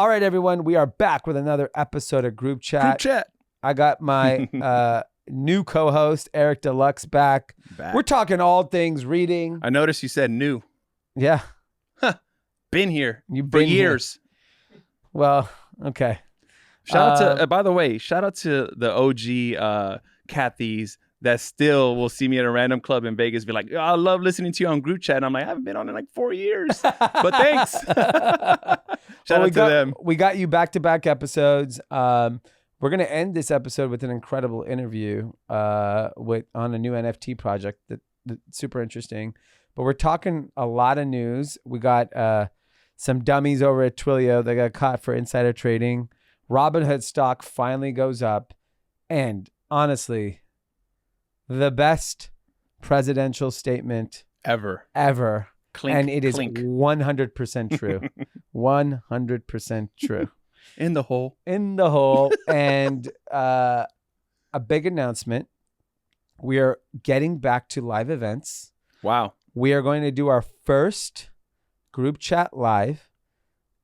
All right, everyone. We are back with another episode of Group Chat. I got my new co-host, Eric Dlux, back. We're talking all things reading. I noticed you said new. Yeah. Been here You've for been years. Here. Well, okay. Shout out to, by the way, shout out to the OG Cathys that still will see me at a random club in Vegas, be like, oh, I love listening to you on Group Chat. And I'm like, I haven't been on in like 4 years, but thanks. Shout out to them. We got you back-to-back episodes. We're going to end this episode with an incredible interview on a new NFT project that's super interesting. But we're talking a lot of news. We got some dummies over at Twilio that got caught for insider trading. Robinhood stock finally goes up. And honestly, the best presidential statement ever. Clink, and it clink. Is 100% true. 100% true. In the hole. And a big announcement. We are getting back to live events. Wow. We are going to do our first Group Chat live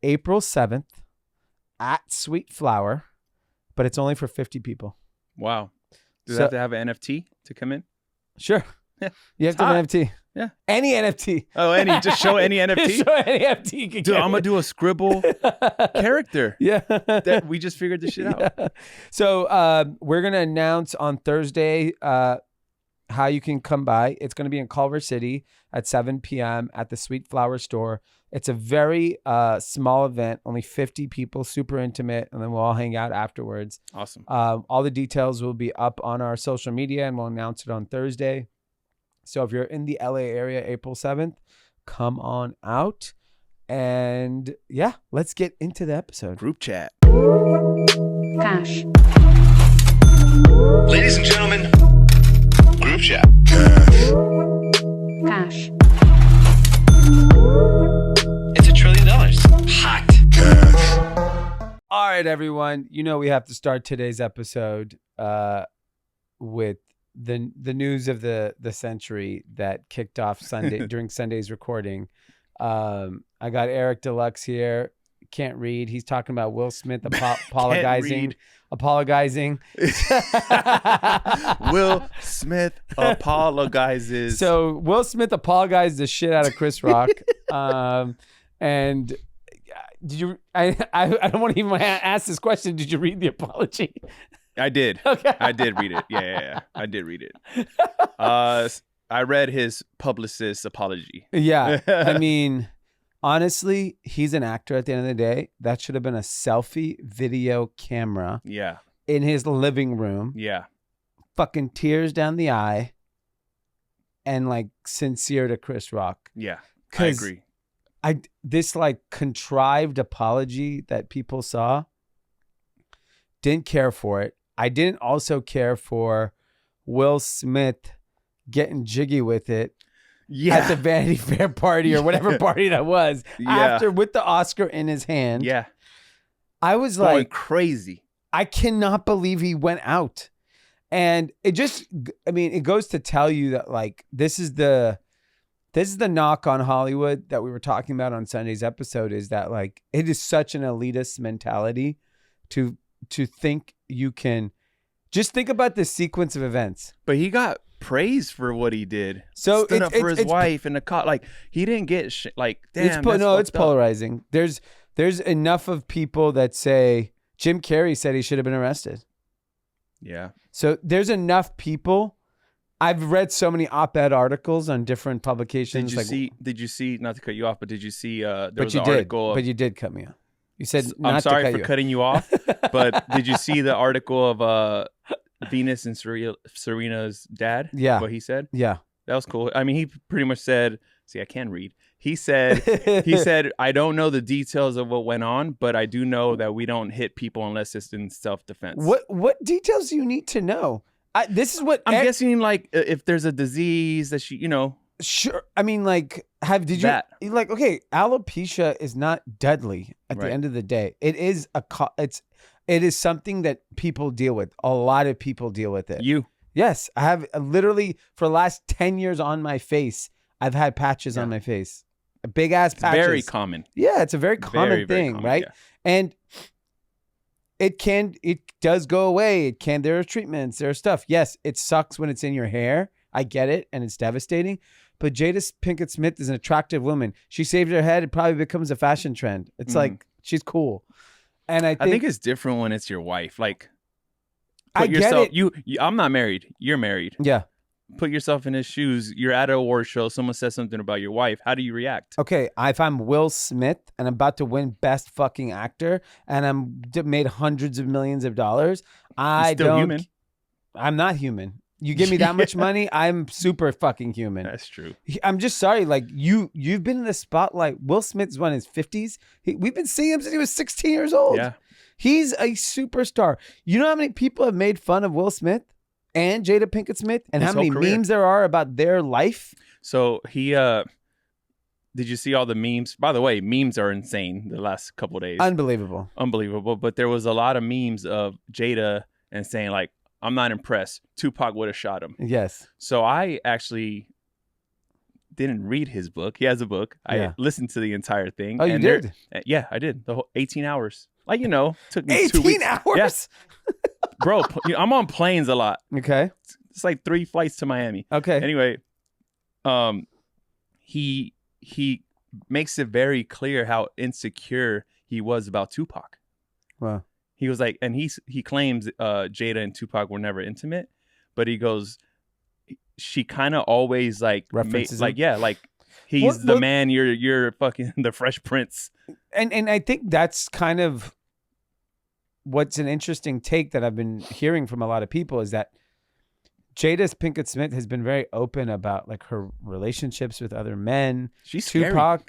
April 7th at Sweet Flower, but it's only for 50 people. Wow. Does it have to have an NFT to come in? Sure. Yeah. You have to have an NFT. Yeah. Any NFT. Oh, just show any NFT? Show any NFT. Dude, I'm going to do a scribble character. Yeah. That we just figured this shit out. Yeah. So we're going to announce on Thursday how you can come by. It's going to be in Culver City at 7 p.m. at the Sweet Flower store. It's a very small event, only 50 people, super intimate, and then we'll all hang out afterwards. Awesome. All the details will be up on our social media, and we'll announce it on Thursday. So if you're in the LA area, April 7th, come on out. And yeah, let's get into the episode. Group Chat. Cash. Ladies and gentlemen, Group Chat. Cash. It's $1 trillion. Hot. All right, everyone. You know we have to start today's episode with the news of the century that kicked off Sunday during Sunday's recording. I got Eric Dlux here. Can't read. He's talking about Will Smith apologizing. Will Smith apologizes. So Will Smith apologized the shit out of Chris Rock. And did you? I don't want to even ask this question. Did you read the apology? I did. Okay. I did read it. Yeah. I did read it. I read his publicist's apology. Yeah. I mean, honestly, he's an actor at the end of the day. That should have been a selfie video camera. Yeah. In his living room. Yeah. Fucking tears down the eye. And like sincere to Chris Rock. Yeah. I agree. This like contrived apology that people saw, didn't care for it. I didn't also care for Will Smith getting jiggy with it at the Vanity Fair party or whatever party that was. After with the Oscar in his hand. Yeah. I was going like crazy. I cannot believe he went out. And it goes to tell you that like this is the knock on Hollywood that we were talking about on Sunday's episode, is that like it is such an elitist mentality to think you can just think about this sequence of events. But he got praised for what he did. So stood up for his wife in the car. Like he didn't get damn. It's polarizing. There's enough of people that say Jim Carrey said he should have been arrested. Yeah. So there's enough people. I've read so many op-ed articles on different publications. Did you see? Not to cut you off, but did you see? There was an article. But you did cut me off. You said I'm sorry for cutting you off, but did you see the article of Venus and Serena's dad? Yeah. What he said? Yeah. That was cool. I mean, he pretty much said, see, I can read. He said, I don't know the details of what went on, but I do know that we don't hit people unless it's in self-defense. What details do you need to know? This is what I'm guessing, like, if there's a disease that she, Sure. I mean, like, okay, alopecia is not deadly at the end of the day. It is it is something that people deal with. A lot of people deal with it. Yes, I have literally for the last 10 years on my face, I've had patches on my face. Big ass patches. Very common. Yeah, it's a very common thing, right? Yeah. And it does go away. There are treatments, there are stuff. Yes, it sucks when it's in your hair. I get it, and it's devastating. But Jada Pinkett Smith is an attractive woman. She saved her head. It probably becomes a fashion trend. It's like, she's cool. And I think it's different when it's your wife. Like, I get it. You, I'm not married. You're married. Yeah. Put yourself in his shoes. You're at an award show. Someone says something about your wife. How do you react? Okay, if I'm Will Smith and I'm about to win Best Fucking Actor and I'm made hundreds of millions of dollars, human. I'm not human. You give me that much money, I'm super fucking human. That's true. I'm just sorry. Like you've been in the spotlight. Will Smith's in his 50s. We've been seeing him since he was 16 years old. Yeah. He's a superstar. You know how many people have made fun of Will Smith and Jada Pinkett Smith and His how many whole career. memes there are about their life? So he, did you see all the memes? By the way, memes are insane the last couple of days. Unbelievable. But there was a lot of memes of Jada and saying like, I'm not impressed. Tupac would have shot him. Yes. So I actually didn't read his book. He has a book. Yeah. I listened to the entire thing. Oh, you did? Yeah, I did. The whole 18 hours. Like, took me 18 2 weeks. hours? Yeah. Bro, I'm on planes a lot. Okay. It's like 3 flights to Miami. Okay. Anyway, he makes it very clear how insecure he was about Tupac. Wow. He was like, and he claims Jada and Tupac were never intimate, but he goes, she kind of always like references like, yeah, like he's the man. You're fucking the Fresh Prince. And I think that's kind of what's an interesting take that I've been hearing from a lot of people is that Jada Pinkett Smith has been very open about like her relationships with other men. She's Tupac, scary.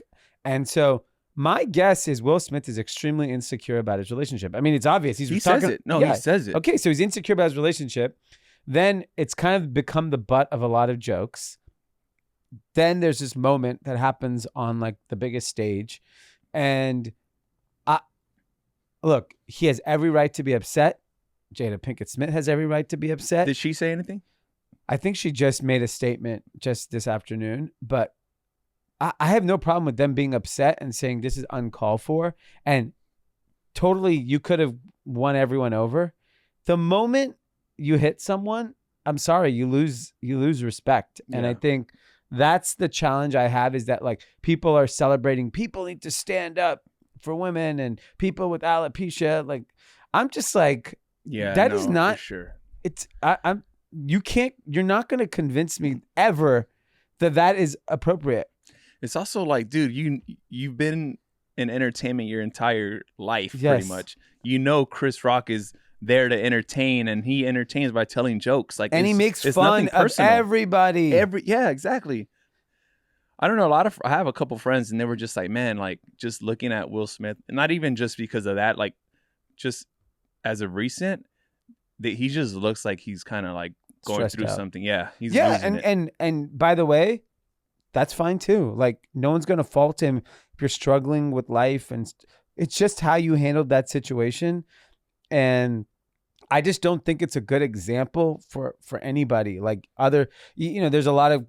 and so. My guess is Will Smith is extremely insecure about his relationship. I mean, it's obvious. He says it. No, he says it. Okay, so he's insecure about his relationship. Then it's kind of become the butt of a lot of jokes. Then there's this moment that happens on like the biggest stage. And look, he has every right to be upset. Jada Pinkett Smith has every right to be upset. Did she say anything? I think she just made a statement just this afternoon, but I have no problem with them being upset and saying this is uncalled for. And totally, you could have won everyone over. The moment you hit someone, I'm sorry, you lose respect. And I think that's the challenge I have is that like people are celebrating. People need to stand up for women and people with alopecia. Like I'm just like, that is not for sure. It's you're not going to convince me ever that is appropriate. It's also like, dude, you've been in entertainment your entire life, pretty much. Chris Rock is there to entertain, and he entertains by telling jokes. Like, and he makes fun of everybody. Yeah, exactly. I don't know. I have a couple friends, and they were just like, man, like just looking at Will Smith, and not even just because of that, like just as of recent, that he just looks like he's kind of like going stressed through out. something. Yeah, he's losing it. And by the way, that's fine too. Like no one's going to fault him if you're struggling with life, and it's just how you handled that situation. And I just don't think it's a good example for anybody. Like there's a lot of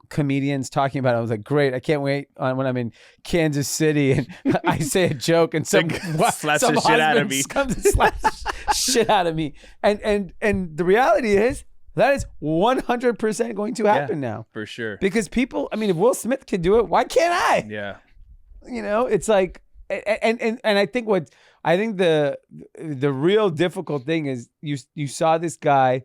comedians talking about it. I was like, great, I can't wait when I'm in Kansas City and I say a joke and some slaps the shit out of me. Comes and slaps shit out of me. And the reality is that is 100% going to happen now. For sure. Because people, I mean, if Will Smith can do it, why can't I? Yeah. It's like, and I think the real difficult thing is you saw this guy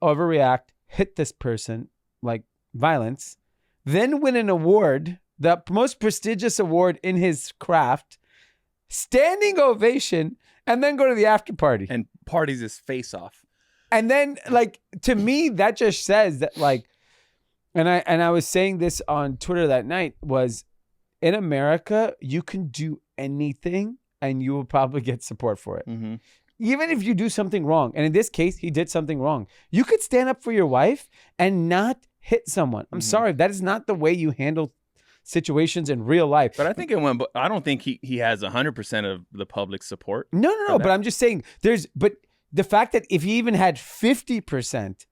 overreact, hit this person, like violence, then win an award, the most prestigious award in his craft, standing ovation, and then go to the after party. And parties his face off. And then, like, to me, that just says that, like, and I was saying this on Twitter that night, was in America, you can do anything and you will probably get support for it. Mm-hmm. Even if you do something wrong. And in this case, he did something wrong. You could stand up for your wife and not hit someone. I'm sorry. That is not the way you handle situations in real life. But I think but I don't think he has 100% of the public support. No. But I'm just saying but the fact that if he even had 50%,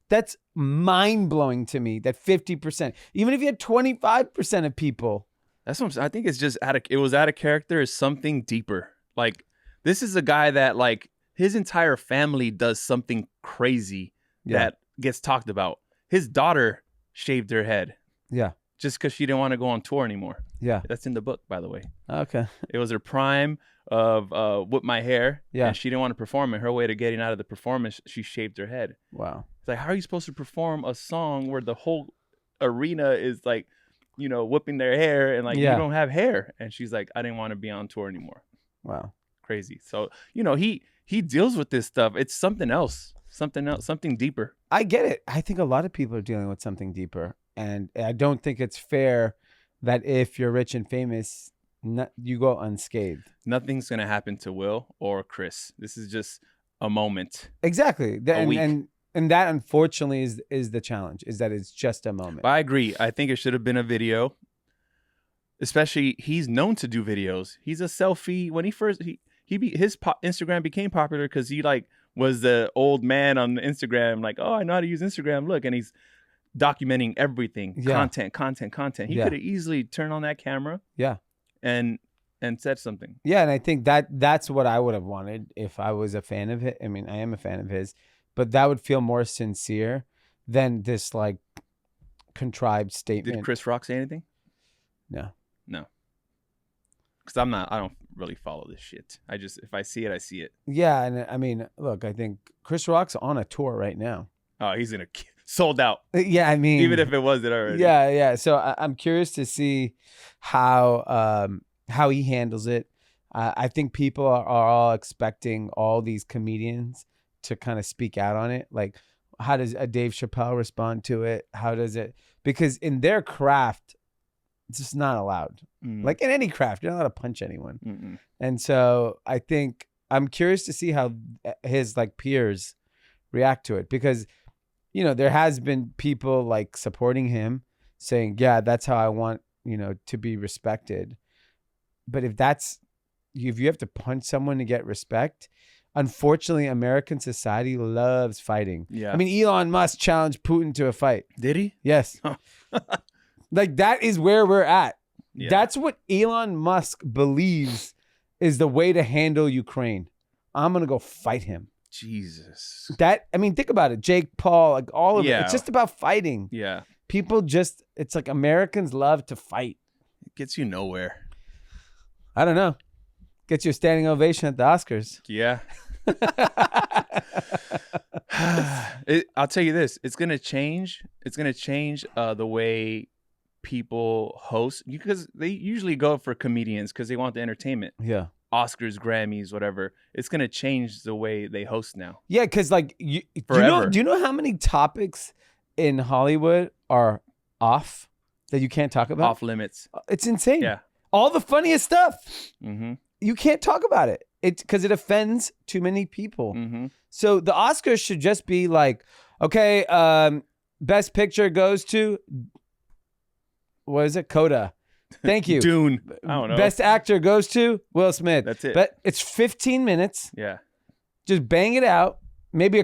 that's mind-blowing to me, that 50%. Even if you had 25% of people. That's what I think it's just it was out of character is something deeper. Like, this is a guy that, like, his entire family does something crazy that gets talked about. His daughter shaved her head. Yeah. Just because she didn't want to go on tour anymore. Yeah. That's in the book, by the way. Okay. It was her prime of whip my hair. Yeah. And she didn't want to perform. And her way to getting out of the performance, she shaved her head. Wow. It's like, how are you supposed to perform a song where the whole arena is like, you know, whipping their hair and like, you don't have hair? And she's like, I didn't want to be on tour anymore. Wow. Crazy. So, you know, he deals with this stuff. It's something else, something deeper. I get it. I think a lot of people are dealing with something deeper. And I don't think it's fair that if you're rich and famous, you go unscathed. Nothing's going to happen to Will or Chris. This is just a moment. Exactly. A week. And that, unfortunately, is the challenge, is that it's just a moment. But I agree. I think it should have been a video. Especially, he's known to do videos. He's a selfie. When his Instagram became popular because he like was the old man on Instagram, like, oh, I know how to use Instagram. Look, and he's documenting everything, content. He could have easily turned on that camera, and said something. Yeah, and I think that's what I would have wanted if I was a fan of it. I mean, I am a fan of his, but that would feel more sincere than this like contrived statement. Did Chris Rock say anything? No. Because I don't really follow this shit. If I see it, I see it. Yeah, and I mean, look, I think Chris Rock's on a tour right now. Oh, he's in sold out. Yeah, I mean, even if it wasn't already. Yeah. So I'm curious to see how he handles it. I think people are all expecting all these comedians to kind of speak out on it. Like, how does a Dave Chappelle respond to it? How does it? Because in their craft, it's just not allowed. Like in any craft, you're not allowed to punch anyone. Mm-mm. And so I think I'm curious to see how his like peers react to it, because, you know, there has been people like supporting him, saying, yeah, that's how I want, you know, to be respected. But if you have to punch someone to get respect, unfortunately, American society loves fighting. Yeah. I mean, Elon Musk challenged Putin to a fight. Did he? Yes. Like, that is where we're at. Yeah. That's what Elon Musk believes is the way to handle Ukraine. I'm going to go fight him. Jesus. I mean, think about it. Jake Paul, like all of it. Yeah. It's just about fighting. Yeah. People it's like Americans love to fight. It gets you nowhere. I don't know. Gets you a standing ovation at the Oscars. Yeah. I'll tell you this. It's going to change. It's going to change the way people host, because they usually go for comedians because they want the entertainment. Yeah. Oscars, Grammys, whatever. It's going to change the way they host now. Yeah, because like, do you know how many topics in Hollywood are off that you can't talk about? Off limits. It's insane. Yeah. All the funniest stuff. Mm-hmm. You can't talk about it. It's because it offends too many people. Mm-hmm. So the Oscars should just be like, okay, best picture goes to, what is it? Coda. Thank you. Dune. I don't know. Best actor goes to Will Smith. That's it. But it's 15 minutes. Yeah. Just bang it out. Maybe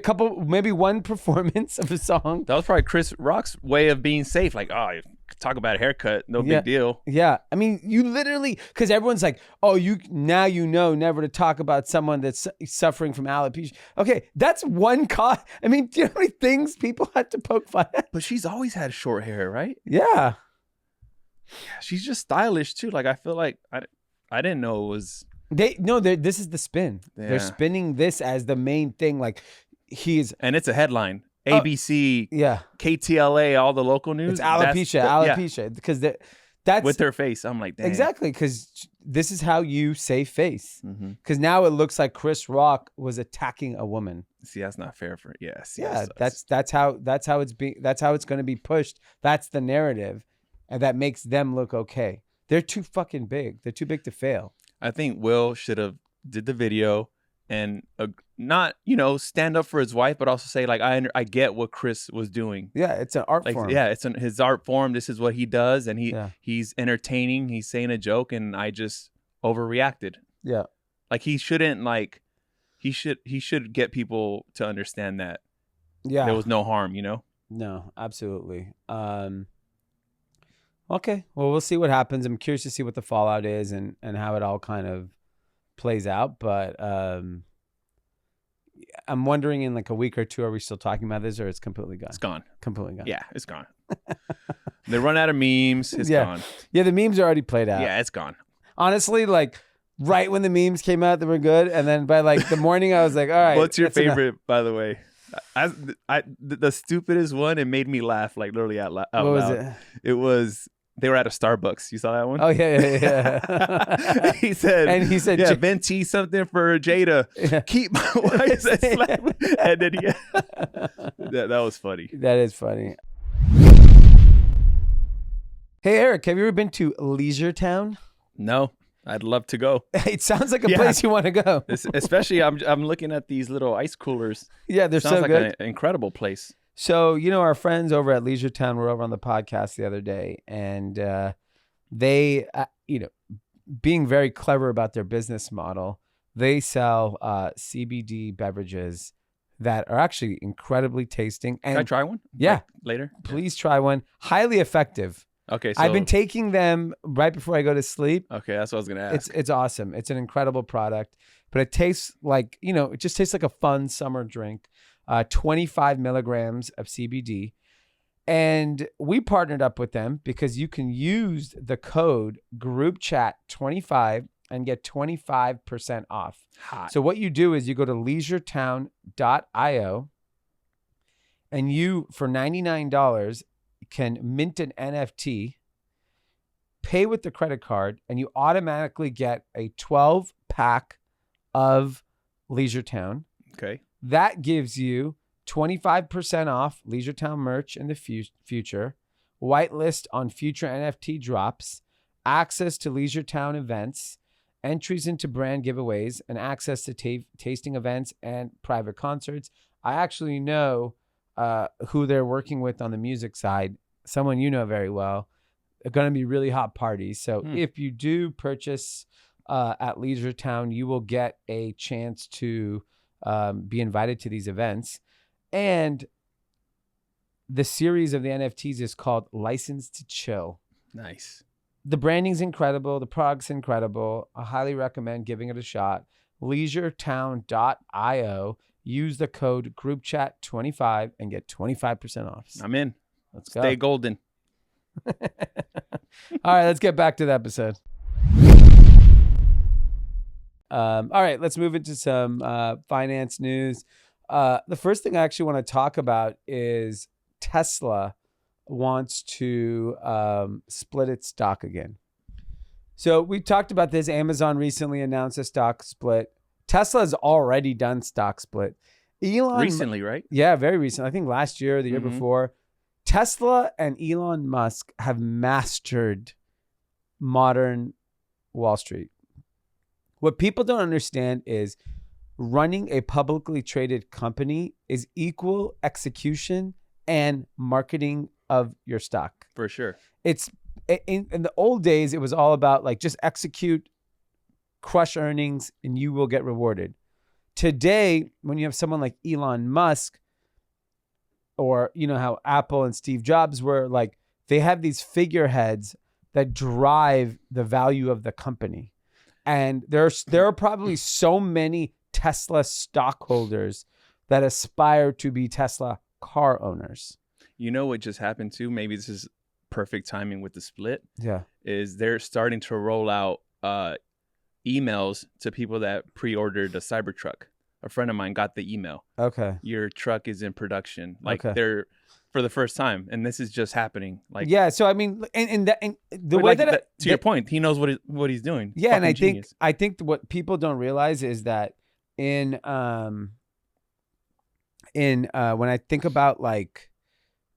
one performance of a song. That was probably Chris Rock's way of being safe. Like, oh, talk about a haircut. No big deal. Yeah. I mean, you literally, because everyone's like, oh, you know never to talk about someone that's suffering from alopecia. Okay, that's one cause. I mean, do you know how many things people had to poke fun at? But she's always had short hair, right? Yeah. She's just stylish too. Like, I feel like I didn't know it was. This is the spin. Yeah. They're spinning this as the main thing. Like, and it's a headline. ABC, KTLA, all the local news. It's alopecia, because that's with her face. I'm like, damn. Exactly, because this is how you save face. Mm-hmm. Because now it looks like Chris Rock was attacking a woman. See, that's not fair for. Yes. Yeah, that's how it's going to be pushed. That's the narrative, and that makes them look okay. They're too fucking big. They're too big to fail. I think Will should have did the video and not, stand up for his wife, but also say, like, I get what Chris was doing. Yeah, it's an art form. Yeah, it's his art form. This is what he does, and he's entertaining. He's saying a joke, and I just overreacted. Yeah, like he shouldn't. Like he should get people to understand that. Yeah, there was no harm. No, absolutely. Okay, well, we'll see what happens. I'm curious to see what the fallout is and how it all kind of plays out. But I'm wondering in like a week or two, are we still talking about this or it's completely gone? It's gone. Completely gone. Yeah, it's gone. They run out of memes. It's Yeah. gone. Yeah, the memes are already played out. Yeah, it's gone. Honestly, like right when the memes came out, they were good. And then by like the morning, I was like, all right. What's your that's enough. favorite, by the way? The stupidest one, it made me laugh like literally out loud. What was it? It was, they were at a Starbucks. You saw that one? Oh, yeah. he said, yeah, venti something for Jada. Yeah. Keep my wife. And then that was funny. That is funny. Hey, Eric, have you ever been to Leisure Town? No, I'd love to go. It sounds like a place you want to go. Especially, I'm looking at these little ice coolers. Yeah, they're Sounds so like good. an incredible place. So, our friends over at Leisure Town were over on the podcast the other day, and they, being very clever about their business model, they sell CBD beverages that are actually incredibly tasting. And Can I try one? Yeah. Like, later? Please try one. Highly effective. Okay, so I've been taking them right before I go to sleep. Okay, that's what I was gonna ask. It's awesome. It's an incredible product, but it tastes like, it just tastes like a fun summer drink. 25 milligrams of CBD. And we partnered up with them because you can use the code GroupChat25 and get 25% off. Hot. So what you do is you go to leisuretowne.io and you, for $99, can mint an NFT, pay with the credit card, and you automatically get a 12-pack of Leisure Town. Okay. That gives you 25% off Leisure Town merch in the future, whitelist on future NFT drops, access to Leisure Town events, entries into brand giveaways, and access to tasting events and private concerts. I actually know who they're working with on the music side, someone you know very well. They're going to be really hot parties. So if you do purchase at Leisure Town, you will get a chance to be invited to these events. And the series of the NFTs is called License to Chill. Nice. The branding's incredible. The product's incredible. I highly recommend giving it a shot. leisuretowne.io. Use the code GroupChat25 and get 25% off. I'm in. Let's go. Stay golden. All right, let's get back to the episode. All right, let's move into some finance news. The first thing I actually want to talk about is Tesla wants to split its stock again. So we talked about this. Amazon recently announced a stock split. Tesla's already done stock split. Elon Recently, right? Yeah, very recent. I think last year or the year before. Tesla and Elon Musk have mastered modern Wall Street. What people don't understand is running a publicly traded company is equal execution and marketing of your stock. For sure. It's in the old days, it was all about like just execute, crush earnings, and you will get rewarded. Today, when you have someone like Elon Musk, or how Apple and Steve Jobs were, like they have these figureheads that drive the value of the company. And there are probably so many Tesla stockholders that aspire to be Tesla car owners. You know what just happened too? Maybe this is perfect timing with the split. Yeah. Is they're starting to roll out emails to people that pre-ordered a Cybertruck. A friend of mine got the email. Okay. Your truck is in production. Like Okay. they're for the first time, and this is just happening. Like yeah. So I mean, and the way like that to your point, he knows what he's doing. Yeah, and Fucking I genius. think what people don't realize is that when I think about like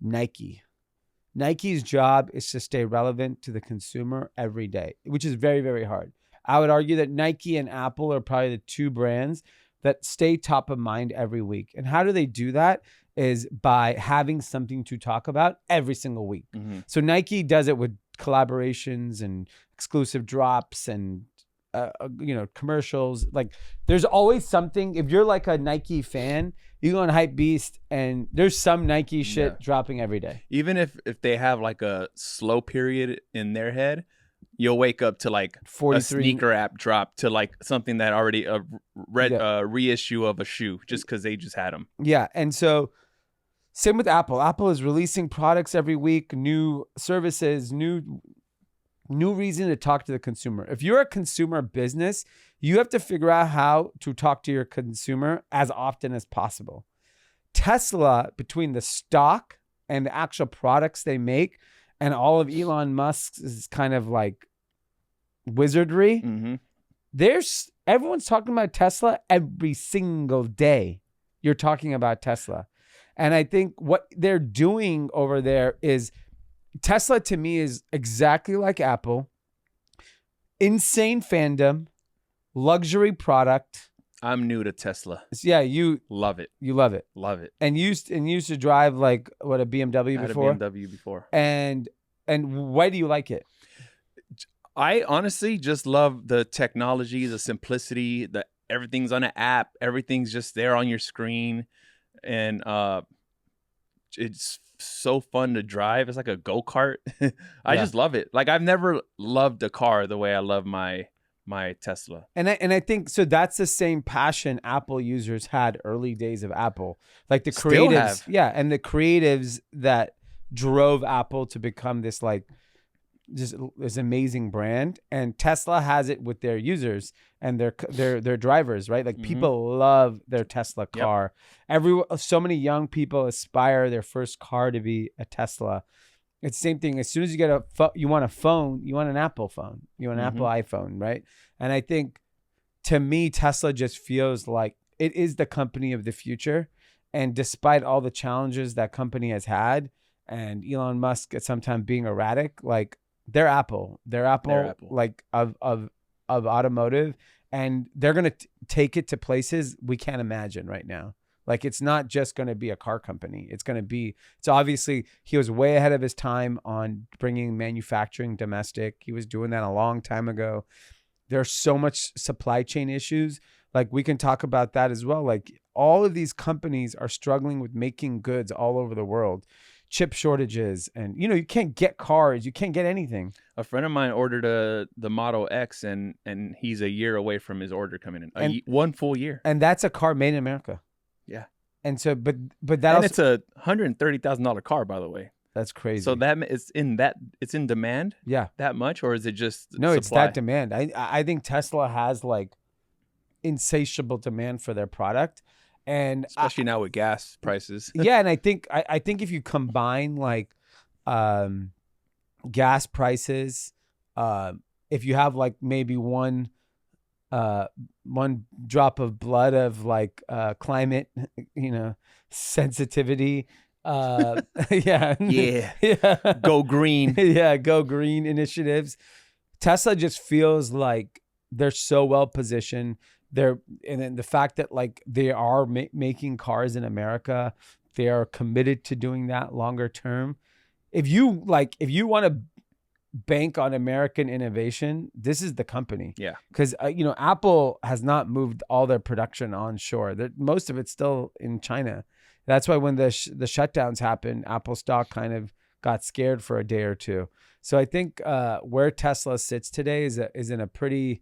Nike's job is to stay relevant to the consumer every day, which is very, very hard. I would argue that Nike and Apple are probably the two brands that stay top of mind every week. And how do they do that? Is by having something to talk about every single week. Mm-hmm. So Nike does it with collaborations and exclusive drops and commercials. Like there's always something. If you're like a Nike fan, you go on Hypebeast and there's some Nike shit dropping every day. Even if they have like a slow period in their head, you'll wake up to like 43 a sneaker app drop to like something that already Yeah. reissue of a shoe just because they just had them. Yeah. And so same with Apple. Apple is releasing products every week, new services, new reason to talk to the consumer. If you're a consumer business, you have to figure out how to talk to your consumer as often as possible. Tesla, between the stock and the actual products they make and all of Elon Musk's kind of like wizardry, everyone's talking about Tesla every single day. You're talking about Tesla. And I think what they're doing over there is Tesla to me is exactly like Apple. Insane fandom, luxury product. I'm new to Tesla. Yeah, you love it. You love it. Love it. And used to drive like what a BMW before. I had a BMW before. And why do you like it? I honestly just love the technology, the simplicity, everything's on an app, everything's just there on your screen, and it's so fun to drive. It's like a go-kart. I just love it. Like I've never loved a car the way I love my Tesla. And I think so that's the same passion Apple users had early days of Apple. Like the creatives, and the creatives that drove Apple to become this like just this amazing brand, and Tesla has it with their users and their drivers, right? Like people love their Tesla car. So many young people aspire their first car to be a Tesla. It's the same thing. As soon as you get you want a phone, you want an Apple phone, you want an Apple iPhone, right? And I think to me, Tesla just feels like it is the company of the future. And despite all the challenges that company has had, and Elon Musk at some time being erratic, like they're Apple, like of automotive, and they're gonna take it to places we can't imagine right now. Like it's not just going to be a car company. It's obviously he was way ahead of his time on bringing manufacturing domestic. He was doing that a long time ago. There's so much supply chain issues. Like we can talk about that as well. Like all of these companies are struggling with making goods all over the world. Chip shortages, and you can't get cars, you can't get anything. A friend of mine ordered the Model X, and he's a year away from his order coming in. One full year. And that's a car made in America. Yeah. And so, but that it's a $130,000 car, by the way. That's crazy. So it's in demand. Yeah. That much, or is it just no? supply? It's that demand. I think Tesla has like insatiable demand for their product, and especially now with gas prices. Yeah, and I think if you combine like gas prices, if you have like maybe one drop of blood of like climate sensitivity, go green. Go green initiatives. Tesla just feels like they're so well positioned. And then the fact that like they are making cars in America, they are committed to doing that longer term. If you want to bank on American innovation, this is the company. Yeah. Because Apple has not moved all their production onshore. Most of it's still in China. That's why when the shutdowns happened, Apple stock kind of got scared for a day or two. So I think where Tesla sits today is in a pretty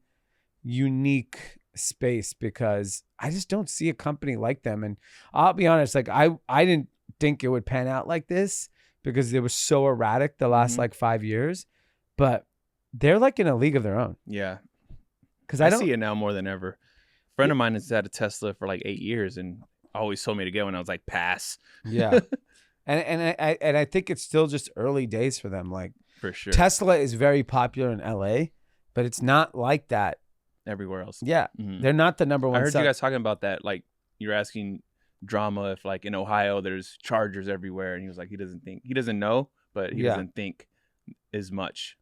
unique space, because I just don't see a company like them. And I'll be honest, like I didn't think it would pan out like this, because it was so erratic the last like 5 years. But they're like in a league of their own. Yeah. Because I see it now more than ever. A friend of mine has had a Tesla for like 8 years and always told me to get one. I was like, pass. Yeah. and I think it's still just early days for them. Like for sure. Tesla is very popular in LA, but it's not like that everywhere else. Yeah. They're not the number one. I heard you guys talking about that. Like you're asking Drama if like in Ohio there's chargers everywhere, and he was like he doesn't know, but he doesn't think as much.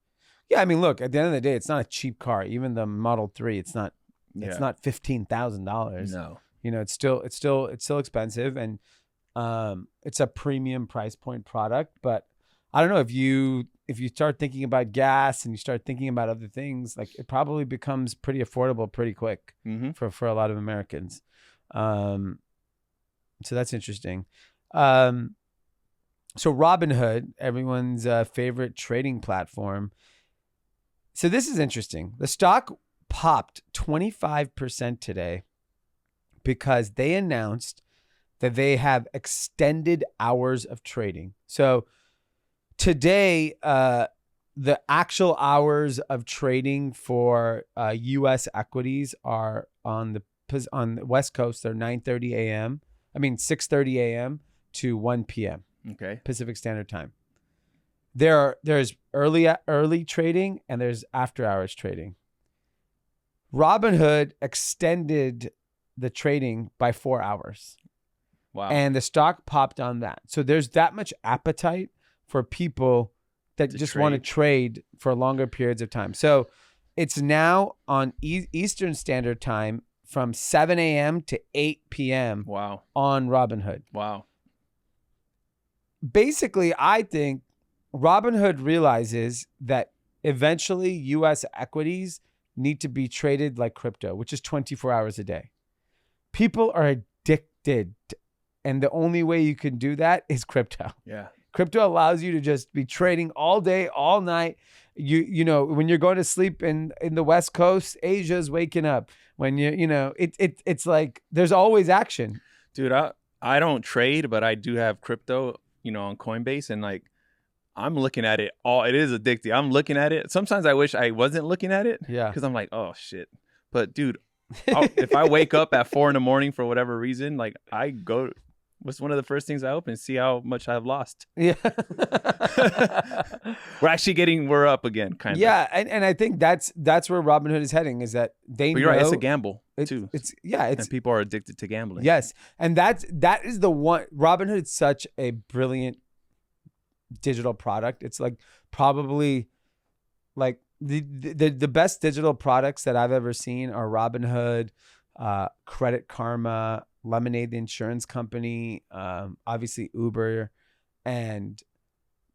Yeah, I mean, look, at the end of the day, it's not a cheap car. Even the Model 3, it's not $15,000. No. It's still expensive, and it's a premium price point product. But I don't know, if you start thinking about gas and you start thinking about other things, like it probably becomes pretty affordable pretty quick for a lot of Americans. So that's interesting. So Robinhood, everyone's favorite trading platform, So this is interesting. The stock popped 25% today because they announced that they have extended hours of trading. So today, the actual hours of trading for U.S. equities are on the West Coast. They're 6:30 a.m. to 1 p.m. Okay. Pacific Standard Time. There's early trading and there's after hours trading. Robinhood extended the trading by 4 hours. Wow. And the stock popped on that. So there's that much appetite for people that just want to trade for longer periods of time. So it's now on Eastern Standard Time from 7 a.m. to 8 p.m. Wow. on Robinhood. Wow. Basically, I think Robinhood realizes that eventually U.S. equities need to be traded like crypto, which is 24 hours a day. People are addicted, and the only way you can do that is crypto. Yeah. Crypto allows you to just be trading all day, all night. You know, when you're going to sleep in the West Coast, Asia's waking up. When it's like there's always action. Dude, I don't trade, but I do have crypto, on Coinbase, and like I'm looking at it all. It is addictive. I'm looking at it. Sometimes I wish I wasn't looking at it. Yeah. Because I'm like, oh shit. But dude, if I wake up at 4 a.m. for whatever reason, like I go. What's one of the first things I open? See how much I've lost. Yeah. We're up again, kind of. Yeah, and I think that's where Robinhood is heading, is that they know. But you're right, it's a gamble too. And people are addicted to gambling. Yes. And that is the one. Robinhood is such a brilliant digital product. It's like probably like the best digital products that I've ever seen are Robinhood, Credit Karma, Lemonade, the insurance company, obviously Uber and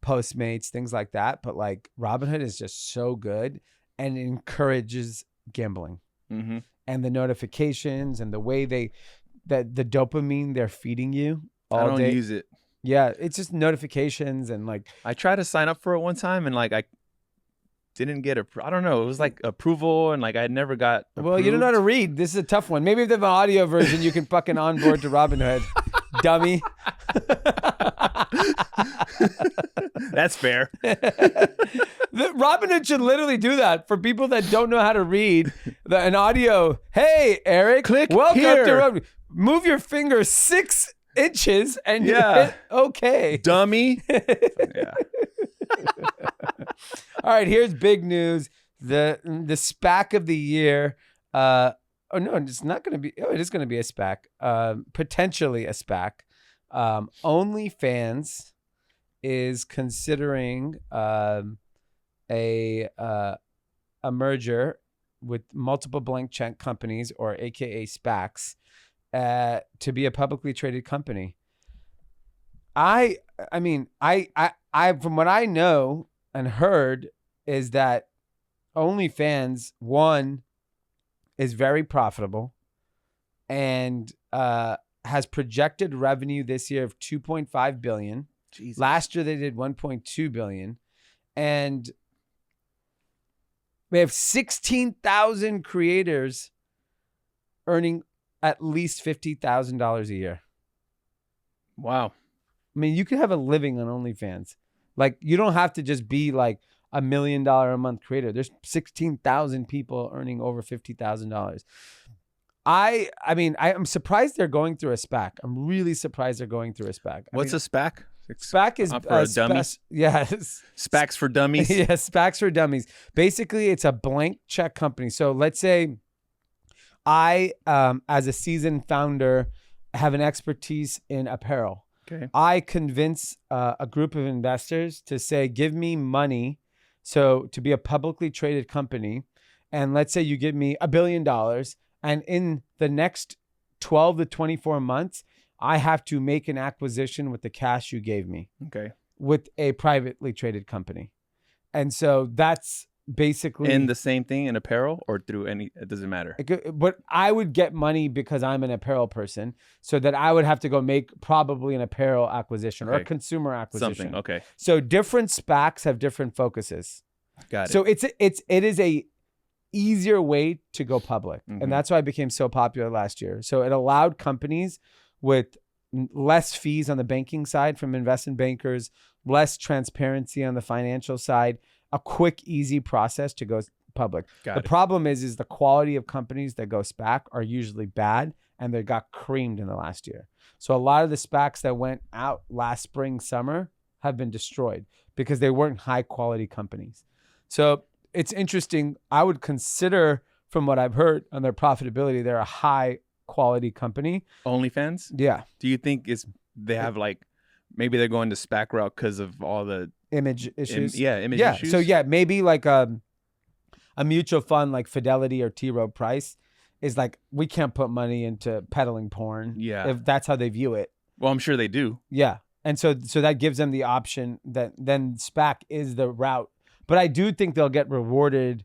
Postmates, things like that. But like Robinhood is just so good and it encourages gambling. Mm-hmm. And the notifications and the way the dopamine they're feeding you all I don't day. use it. Yeah, it's just notifications and like I tried to sign up for it one time and like I didn't get I don't know. It was like approval and like I never got approved. Well, you don't know how to read. This is a tough one. Maybe if they have an audio version, you can fucking onboard to Robinhood. Dummy. That's fair. Robinhood should literally do that for people that don't know how to read. An audio. Hey, Eric. Click welcome here. to Robinhood. Move your finger 6 inches and you hit okay. Dummy. Yeah. All right, here's big news. The SPAC of the year. It's not going to be. Oh, it is going to be a SPAC. Potentially a SPAC. OnlyFans is considering a merger with multiple blank check companies, or AKA SPACs, to be a publicly traded company. I mean, I from what I know and heard is that OnlyFans, one, is very profitable and has projected revenue this year of $2.5 billion. Jesus. Last year they did $1.2 billion, and we have 16,000 creators earning at least $50,000 a year. Wow. I mean, you could have a living on OnlyFans. Like, you don't have to just be like $1 million a month creator. There's 16,000 people earning over $50,000. I mean, I'm surprised they're going through a SPAC. I'm really surprised they're going through a SPAC. What's a SPAC? SPAC is for dummies. Yes. SPACs for dummies. Yeah, SPACs for dummies. Basically, it's a blank check company. So let's say I, as a seasoned founder, have an expertise in apparel. Okay. I convince a group of investors to say, give me money to be a publicly traded company. And let's say you give me $1 billion. And in the next 12 to 24 months, I have to make an acquisition with the cash you gave me. Okay. With a privately traded company. And so that's basically in the same thing in apparel, or through it doesn't matter. But I would get money because I'm an apparel person, so that I would have to go make probably an apparel acquisition or a consumer acquisition. Something. Okay. So different SPACs have different focuses. Got it. So it is a easier way to go public. And that's why it became so popular last year. So it allowed companies with less fees on the banking side from investment bankers, less transparency on the financial side, a quick, easy process to go public. The problem is the quality of companies that go SPAC are usually bad, and they got creamed in the last year. So a lot of the SPACs that went out last spring, summer have been destroyed because they weren't high quality companies. So it's interesting. I would consider, from what I've heard on their profitability, they're a high quality company. OnlyFans? Yeah. Do you think they have like, maybe they're going to SPAC route because of all the image issues? Image issues. So maybe like a mutual fund like Fidelity or T. Rowe Price is like, we can't put money into peddling porn. Yeah. If that's how they view it. Well, I'm sure they do. Yeah. And so that gives them the option that then SPAC is the route. But I do think they'll get rewarded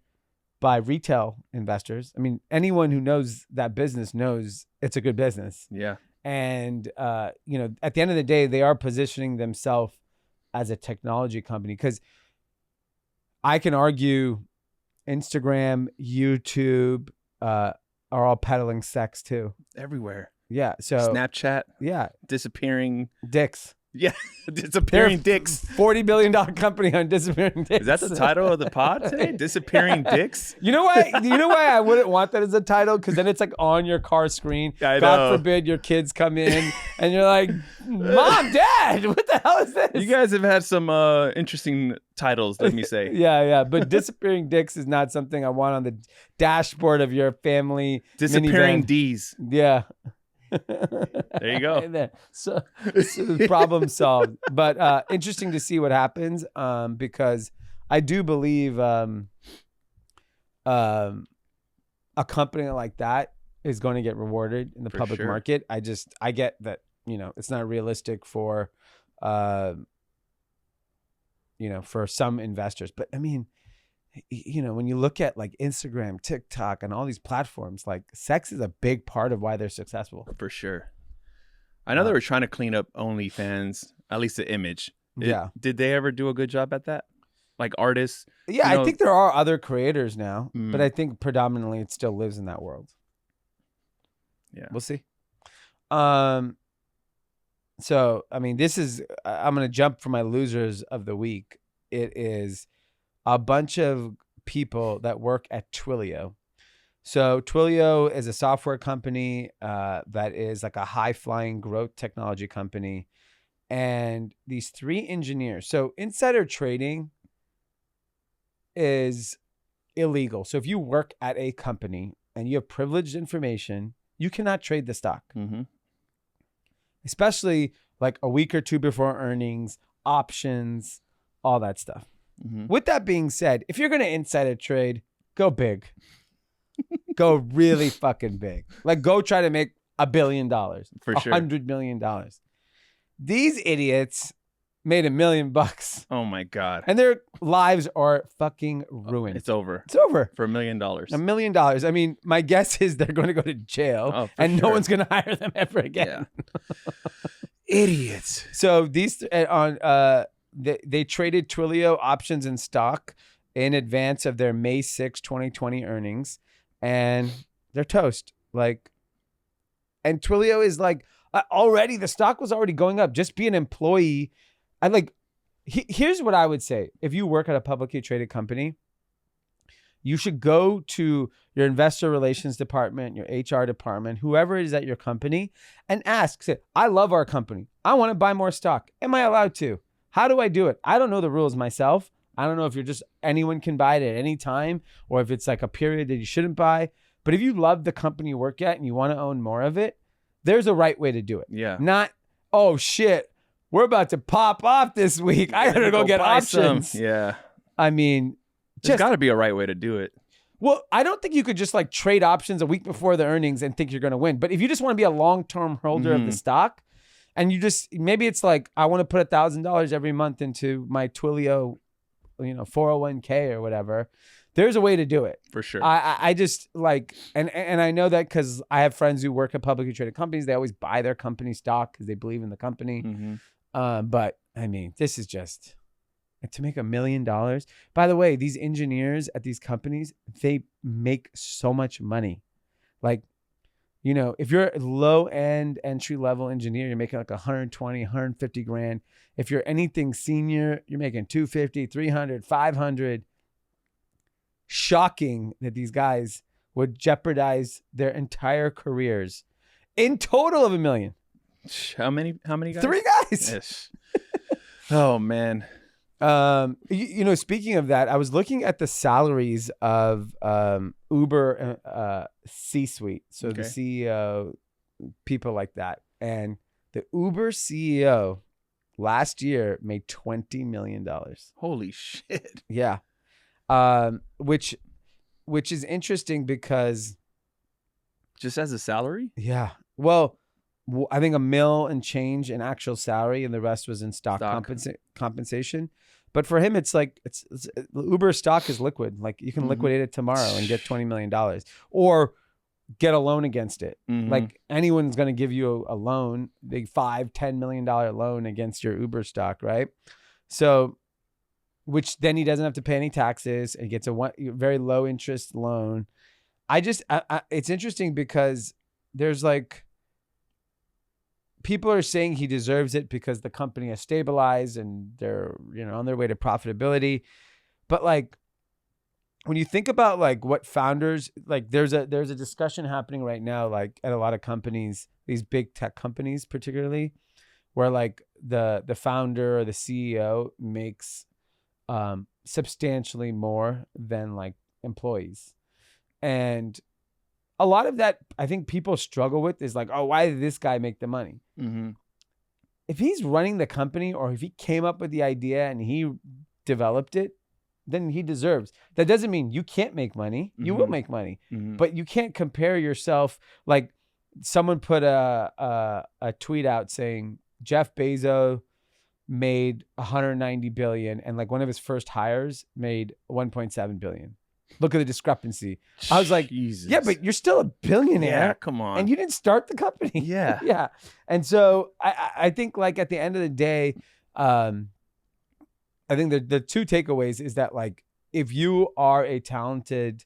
by retail investors. I mean, anyone who knows that business knows it's a good business. Yeah. And, at the end of the day, they are positioning themselves as a technology company, because I can argue Instagram, YouTube, are all peddling sex too. Everywhere. Yeah. So Snapchat. Yeah. Disappearing dicks. Yeah. Disappearing dicks. $40 billion company on disappearing dicks. Is that the title of the pod today? Disappearing dicks? You know why? You know why I wouldn't want that as a title? Because then it's like on your car screen. I know. God forbid your kids come in and you're like, Mom, Dad, what the hell is this? You guys have had some interesting titles, let me say. Yeah. But disappearing dicks is not something I want on the dashboard of your family. Disappearing minivan. D's. Yeah. There you go. So problem solved. But interesting to see what happens, because I do believe a company like that is going to get rewarded in the public market. I get that, it's not realistic for for some investors. But I mean, when you look at like Instagram, TikTok, and all these platforms, like sex is a big part of why they're successful. For sure. I know they were trying to clean up OnlyFans, at least the image. Did they ever do a good job at that? Like artists? Yeah, I think there are other creators now, but I think predominantly it still lives in that world. Yeah. We'll see. So, I mean, I'm going to jump for my losers of the week. It is a bunch of people that work at Twilio. So Twilio is a software company that is like a high-flying growth technology company. And these 3 engineers. So insider trading is illegal. So if you work at a company and you have privileged information, you cannot trade the stock. Mm-hmm. Especially like a week or 2 before earnings, options, all that stuff. Mm-hmm. With that being said, if you're going to insider trade, go big. Go really fucking big. Like, go try to make $1 billion. For sure. $100 million. These idiots made $1 million. Oh my God. And their lives are fucking ruined. It's over. It's over. For $1 million. $1 million. I mean, my guess is they're going to go to jail and no one's going to hire them ever again. Yeah. Idiots. So these they traded Twilio options in stock in advance of their May 6, 2020 earnings, and they're toast. Like, and Twilio is like, already the stock was already going up. Just be an employee. Here's what I would say. If you work at a publicly traded company, you should go to your investor relations department, your HR department, whoever is at your company, and ask, say, I love our company. I want to buy more stock. Am I allowed to? How do I do it? I don't know the rules myself. I don't know if anyone can buy it at any time, or if it's like a period that you shouldn't buy. But if you love the company you work at and you want to own more of it, there's a right way to do it. Yeah. Not, oh shit, we're about to pop off this week. I gotta go get options. Yeah. I mean, there's got to be a right way to do it. Well, I don't think you could just like trade options a week before the earnings and think you're going to win. But if you just want to be a long-term holder of the stock, and you just, maybe it's like, I want to put $1,000 every month into my Twilio, 401k or whatever. There's a way to do it. For sure. I just like, and I know that because I have friends who work at publicly traded companies. They always buy their company stock because they believe in the company. Mm-hmm. But I mean, this is just to make $1 million. By the way, these engineers at these companies, they make so much money. Like, you know, if you're a low end entry level engineer, you're making like 120, 150 grand. If you're anything senior, you're making 250, 300, 500. Shocking that these guys would jeopardize their entire careers in total of $1 million. How many guys? 3 guys. Yes. Oh man. You know, speaking of that, I was looking at the salaries of Uber C-suite. So the CEO, people like that. And the Uber CEO last year made $20 million. Holy shit. Yeah. Which is interesting because just as a salary? Yeah. Well, I think $1 million and change in actual salary, and the rest was in stock. Compensation. But for him, it's like it's Uber stock is liquid. Like you can liquidate it tomorrow and get $20 million, or get a loan against it. Like anyone's going to give you a loan, big $5-10 million loan against your Uber stock, right? So, which then he doesn't have to pay any taxes and gets a very low interest loan. It's interesting because there's like, people are saying he deserves it because the company has stabilized and they're, you know, on their way to profitability. But like, when you think about like what founders, like there's a discussion happening right now, like at a lot of companies, these big tech companies particularly, where like the founder or the CEO makes substantially more than like employees. And a lot of that, I think people struggle with is like, oh, why did this guy make the money? If he's running the company, or if he came up with the idea and he developed it, then he deserves. That doesn't mean you can't make money. You will make money, but you can't compare yourself. Like someone put a tweet out saying Jeff Bezos made 190 billion, and like one of his first hires made 1.7 billion. Look at the discrepancy. I was like, Jesus. Yeah, but you're still a billionaire. Yeah, come on. And you didn't start the company. Yeah. Yeah. And so I think like at the end of the day, I think the two takeaways is that like, if you are a talented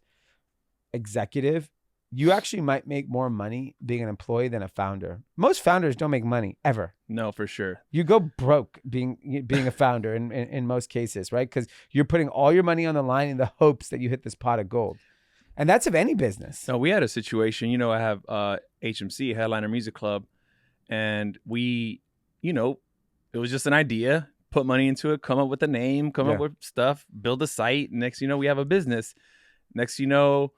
executive, you actually might make more money being an employee than a founder. Most founders don't make money ever. No, for sure. You go broke being a founder in most cases, right? Because you're putting all your money on the line in the hopes that you hit this pot of gold. And that's of any business. No, we had a situation, you know, I have HMC, Headliner Music Club, and we, you know, it was just an idea, put money into it, come up with a name, come up with stuff, build a site. Next, you know, we have a business. Next, you know,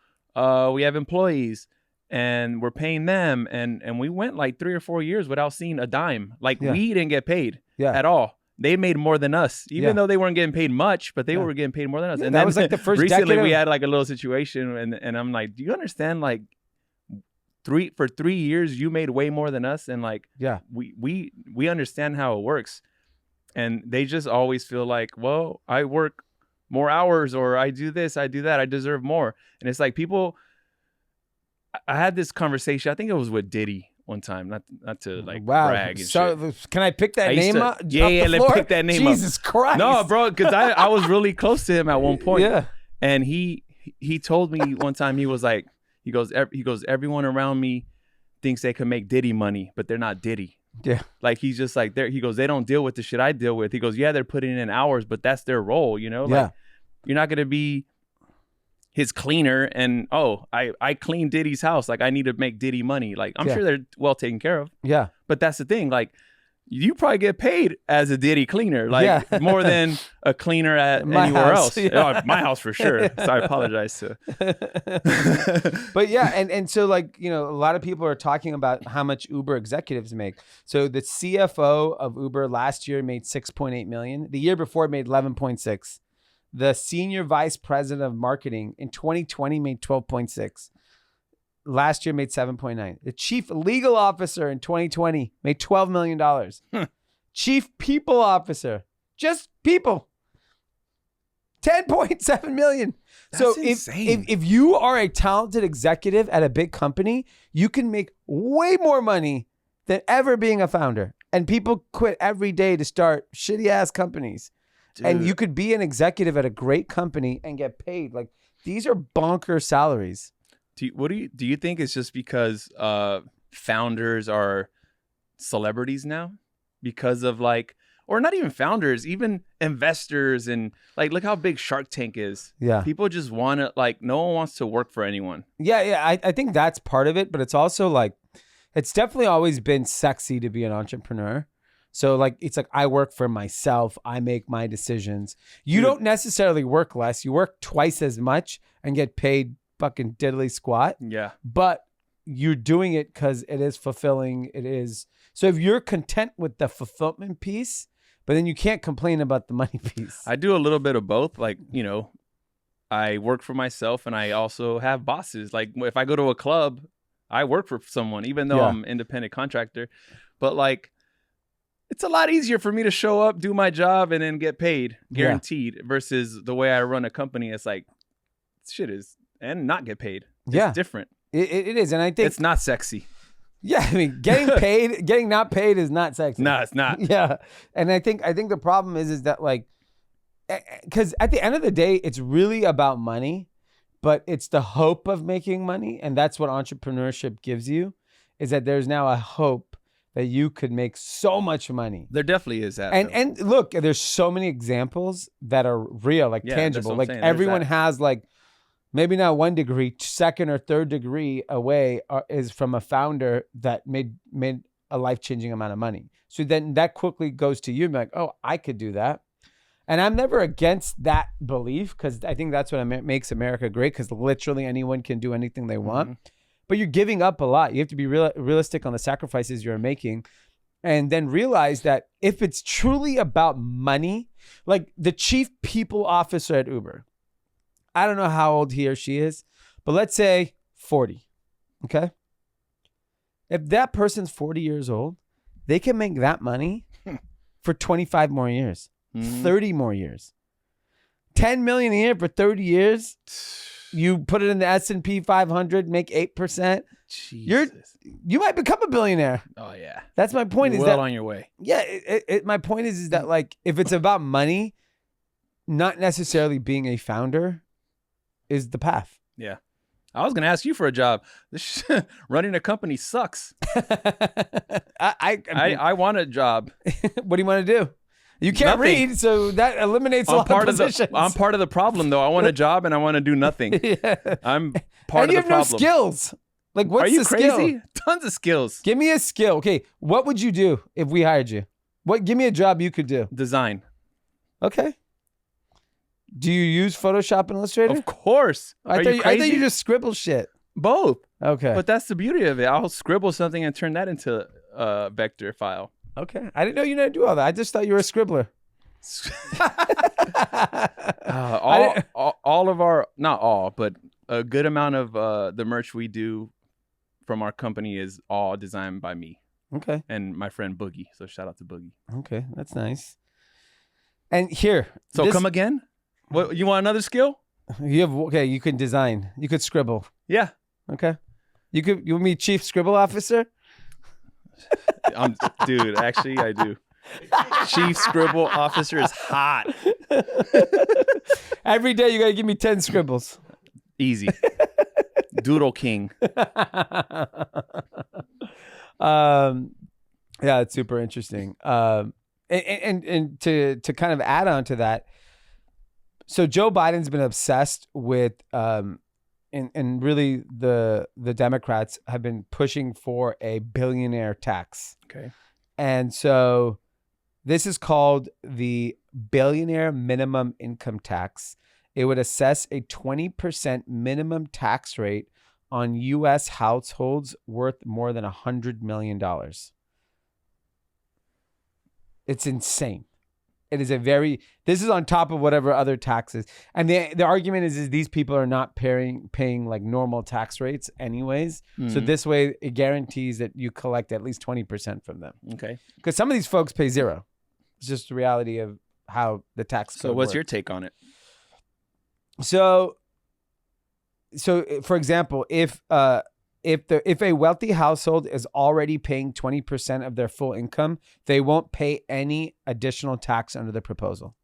we have employees and we're paying them. And we went like 3 or 4 years without seeing a dime. Like we didn't get paid at all. They made more than us, even though they weren't getting paid much, but they were getting paid more than us. Yeah, and that then was like the first recently decade we had like a little situation and I'm like, do you understand? Like for 3 years, you made way more than us. And like, we understand how it works. And they just always feel like, well, I work more hours, or I do this, I do that, I deserve more. And it's like people, I had this conversation, I think it was with Diddy one time, not to like brag and shit. Can I pick that name up? Yeah, let's pick that name up. Jesus Christ. No, bro, because I was really close to him at one point. Yeah. And he told me one time, he was like, he goes, everyone around me thinks they can make Diddy money, but they're not Diddy. Yeah. Like he's just like he goes, they don't deal with the shit I deal with. He goes, yeah, they're putting in hours, but that's their role, you know? Like you're not gonna be his cleaner and I clean Diddy's house. Like I need to make Diddy money. Like I'm sure they're well taken care of. Yeah. But that's the thing. Like you probably get paid as a Diddy cleaner, like more than a cleaner at anywhere else. Oh, my house for sure. So I apologize to. But yeah, and so like, you know, a lot of people are talking about how much Uber executives make. So the CFO of Uber last year made 6.8 million. The year before made 11.6. The senior vice president of marketing in 2020 made 12.6. Last year made 7.9. The chief legal officer in 2020 made $12 million. Chief people officer, just people, 10.7 million. That's so insane. if you are a talented executive at a big company, you can make way more money than ever being a founder. And people quit every day to start shitty ass companies. And you could be an executive at a great company and get paid. Like, these are bonker salaries. Do you think it's just because founders are celebrities now? Because of like, or not even founders, even investors, and like, look how big Shark Tank is. Yeah. People just want to, like, no one wants to work for anyone. Yeah. I think that's part of it, but it's also like, it's definitely always been sexy to be an entrepreneur. So like, it's like, I work for myself. I make my decisions. You don't necessarily work less. You work twice as much and get paid fucking diddly squat. Yeah. But you're doing it because it is fulfilling. It is. So if you're content with the fulfillment piece, but then you can't complain about the money piece. I do a little bit of both. Like, you know, I work for myself and I also have bosses. Like, if I go to a club, I work for someone, even though I'm an independent contractor. But like, it's a lot easier for me to show up, do my job, and then get paid, guaranteed, versus the way I run a company. It's like, shit is, and not get paid. It's different. It is. And I think it's not sexy. Yeah. I mean, getting paid, getting not paid is not sexy. No, it's not. Yeah. And I think the problem is that like, because at the end of the day, it's really about money, but it's the hope of making money. And that's what entrepreneurship gives you, is that there's now a hope that you could make so much money. There definitely is that. And look, there's so many examples that are real, like tangible. Like everyone has like, maybe not 1 degree, second or third degree away is from a founder that made a life-changing amount of money. So then that quickly goes to you and be like, oh, I could do that. And I'm never against that belief, because I think that's what makes America great, because literally anyone can do anything they want. Mm-hmm. But you're giving up a lot. You have to be realistic on the sacrifices you're making, and then realize that if it's truly about money, like the chief people officer at Uber, I don't know how old he or she is, but let's say 40, okay? If that person's 40 years old, they can make that money for 25 more years, 30 more years. 10 million a year for 30 years. You put it in the S&P 500, make 8%. Jesus. You might become a billionaire. Oh yeah. That's my point. You're well on your way. Yeah. My point is that like, if it's about money, not necessarily being a founder is the path. Yeah. I was going to ask you for a job. Running a company sucks. I want a job. What do you want to do? You can't read, so that eliminates a lot of positions. I'm part of the problem, though. I want a job and I want to do nothing. Yeah. I'm part of the problem. And you have no skills. Like, what's the skill? Are you crazy? Tons of skills. Give me a skill. Okay, what would you do if we hired you? Give me a job you could do. Design. Okay. Do you use Photoshop and Illustrator? Of course. I thought you just scribble shit. Both. Okay. But that's the beauty of it. I'll scribble something and turn that into a vector file. Okay. I didn't know you know how to do all that. I just thought you were a scribbler. All of our, not all, but a good amount of the merch we do from our company is all designed by me. Okay. And my friend Boogie. So shout out to Boogie. Okay. That's nice. And here. So come again? What, you want another skill? You can design. You could scribble. Yeah. Okay. You want me chief scribble officer? Dude, actually, I do. Chief scribble officer is hot. Every day you got to give me 10 scribbles. Easy. Doodle King. Yeah, it's super interesting. And to kind of add on to that, so Joe Biden's been obsessed with and really the Democrats have been pushing for a billionaire tax. Okay. And so this is called the billionaire minimum income tax. It would assess a 20% minimum tax rate on U.S. households worth more than $100 million. It's insane. It is this is on top of whatever other taxes. And the argument is these people are not paying like normal tax rates anyways. Mm-hmm. So this way it guarantees that you collect at least 20% from them. Okay. Because some of these folks pay zero. It's just the reality of how the tax code what's works. Your take on it? So for example, if a wealthy household is already paying 20% of their full income, they won't pay any additional tax under the proposal.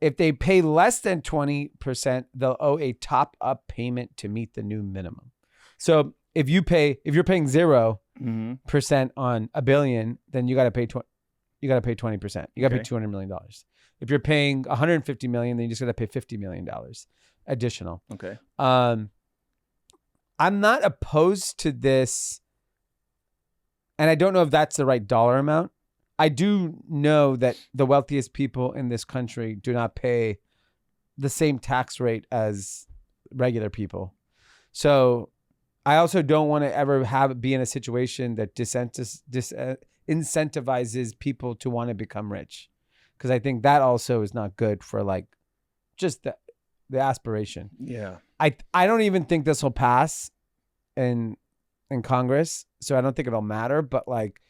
If they pay less than 20%, they'll owe a top-up payment to meet the new minimum. So if you're paying 0% on $1 billion, then you got to pay 20%. You got to pay 20%. You got to pay $200 million. If you're paying $150 million, then you just got to pay $50 million additional. Okay. I'm not opposed to this, and I don't know if that's the right dollar amount. I do know that the wealthiest people in this country do not pay the same tax rate as regular people. So I also don't want to ever be in a situation that incentivizes people to want to become rich, because I think that also is not good for like just the aspiration. Yeah. I don't even think this will pass in Congress, so I don't think it'll matter, but like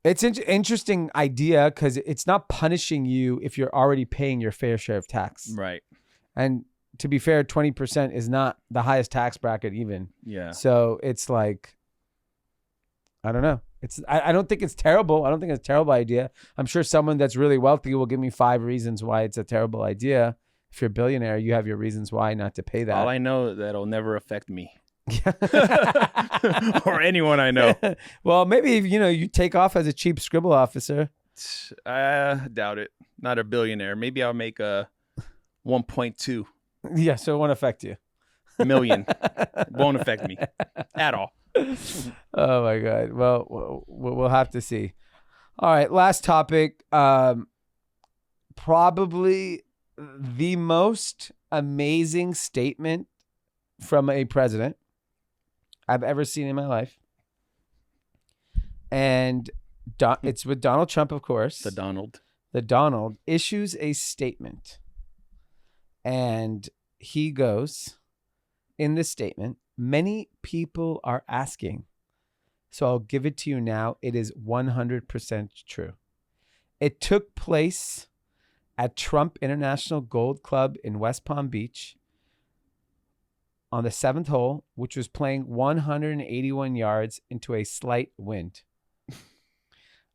it's an interesting idea because it's not punishing you if you're already paying your fair share of tax. Right. And to be fair, 20% is not the highest tax bracket even. Yeah. So it's like, I don't know. I don't think it's terrible. I don't think it's a terrible idea. I'm sure someone that's really wealthy will give me 5 reasons why it's a terrible idea. If you're a billionaire, you have your reasons why not to pay that. All I know is that it'll never affect me. Or anyone I know. Well, maybe if, you take off as a cheap scribble officer. I doubt it. Not a billionaire. Maybe I'll make a 1.2 Yeah, so it won't affect you. million. Won't affect me at all. Oh my God. Well, we'll have to see. All right, last topic. Probably the most amazing statement from a president I've ever seen in my life. And it's with Donald Trump, of course. The Donald issues a statement. And he goes, in this statement, many people are asking, so I'll give it to you now. It is 100% true. It took place at Trump International Gold Club in West Palm Beach on the 7th hole, which was playing 181 yards into a slight wind.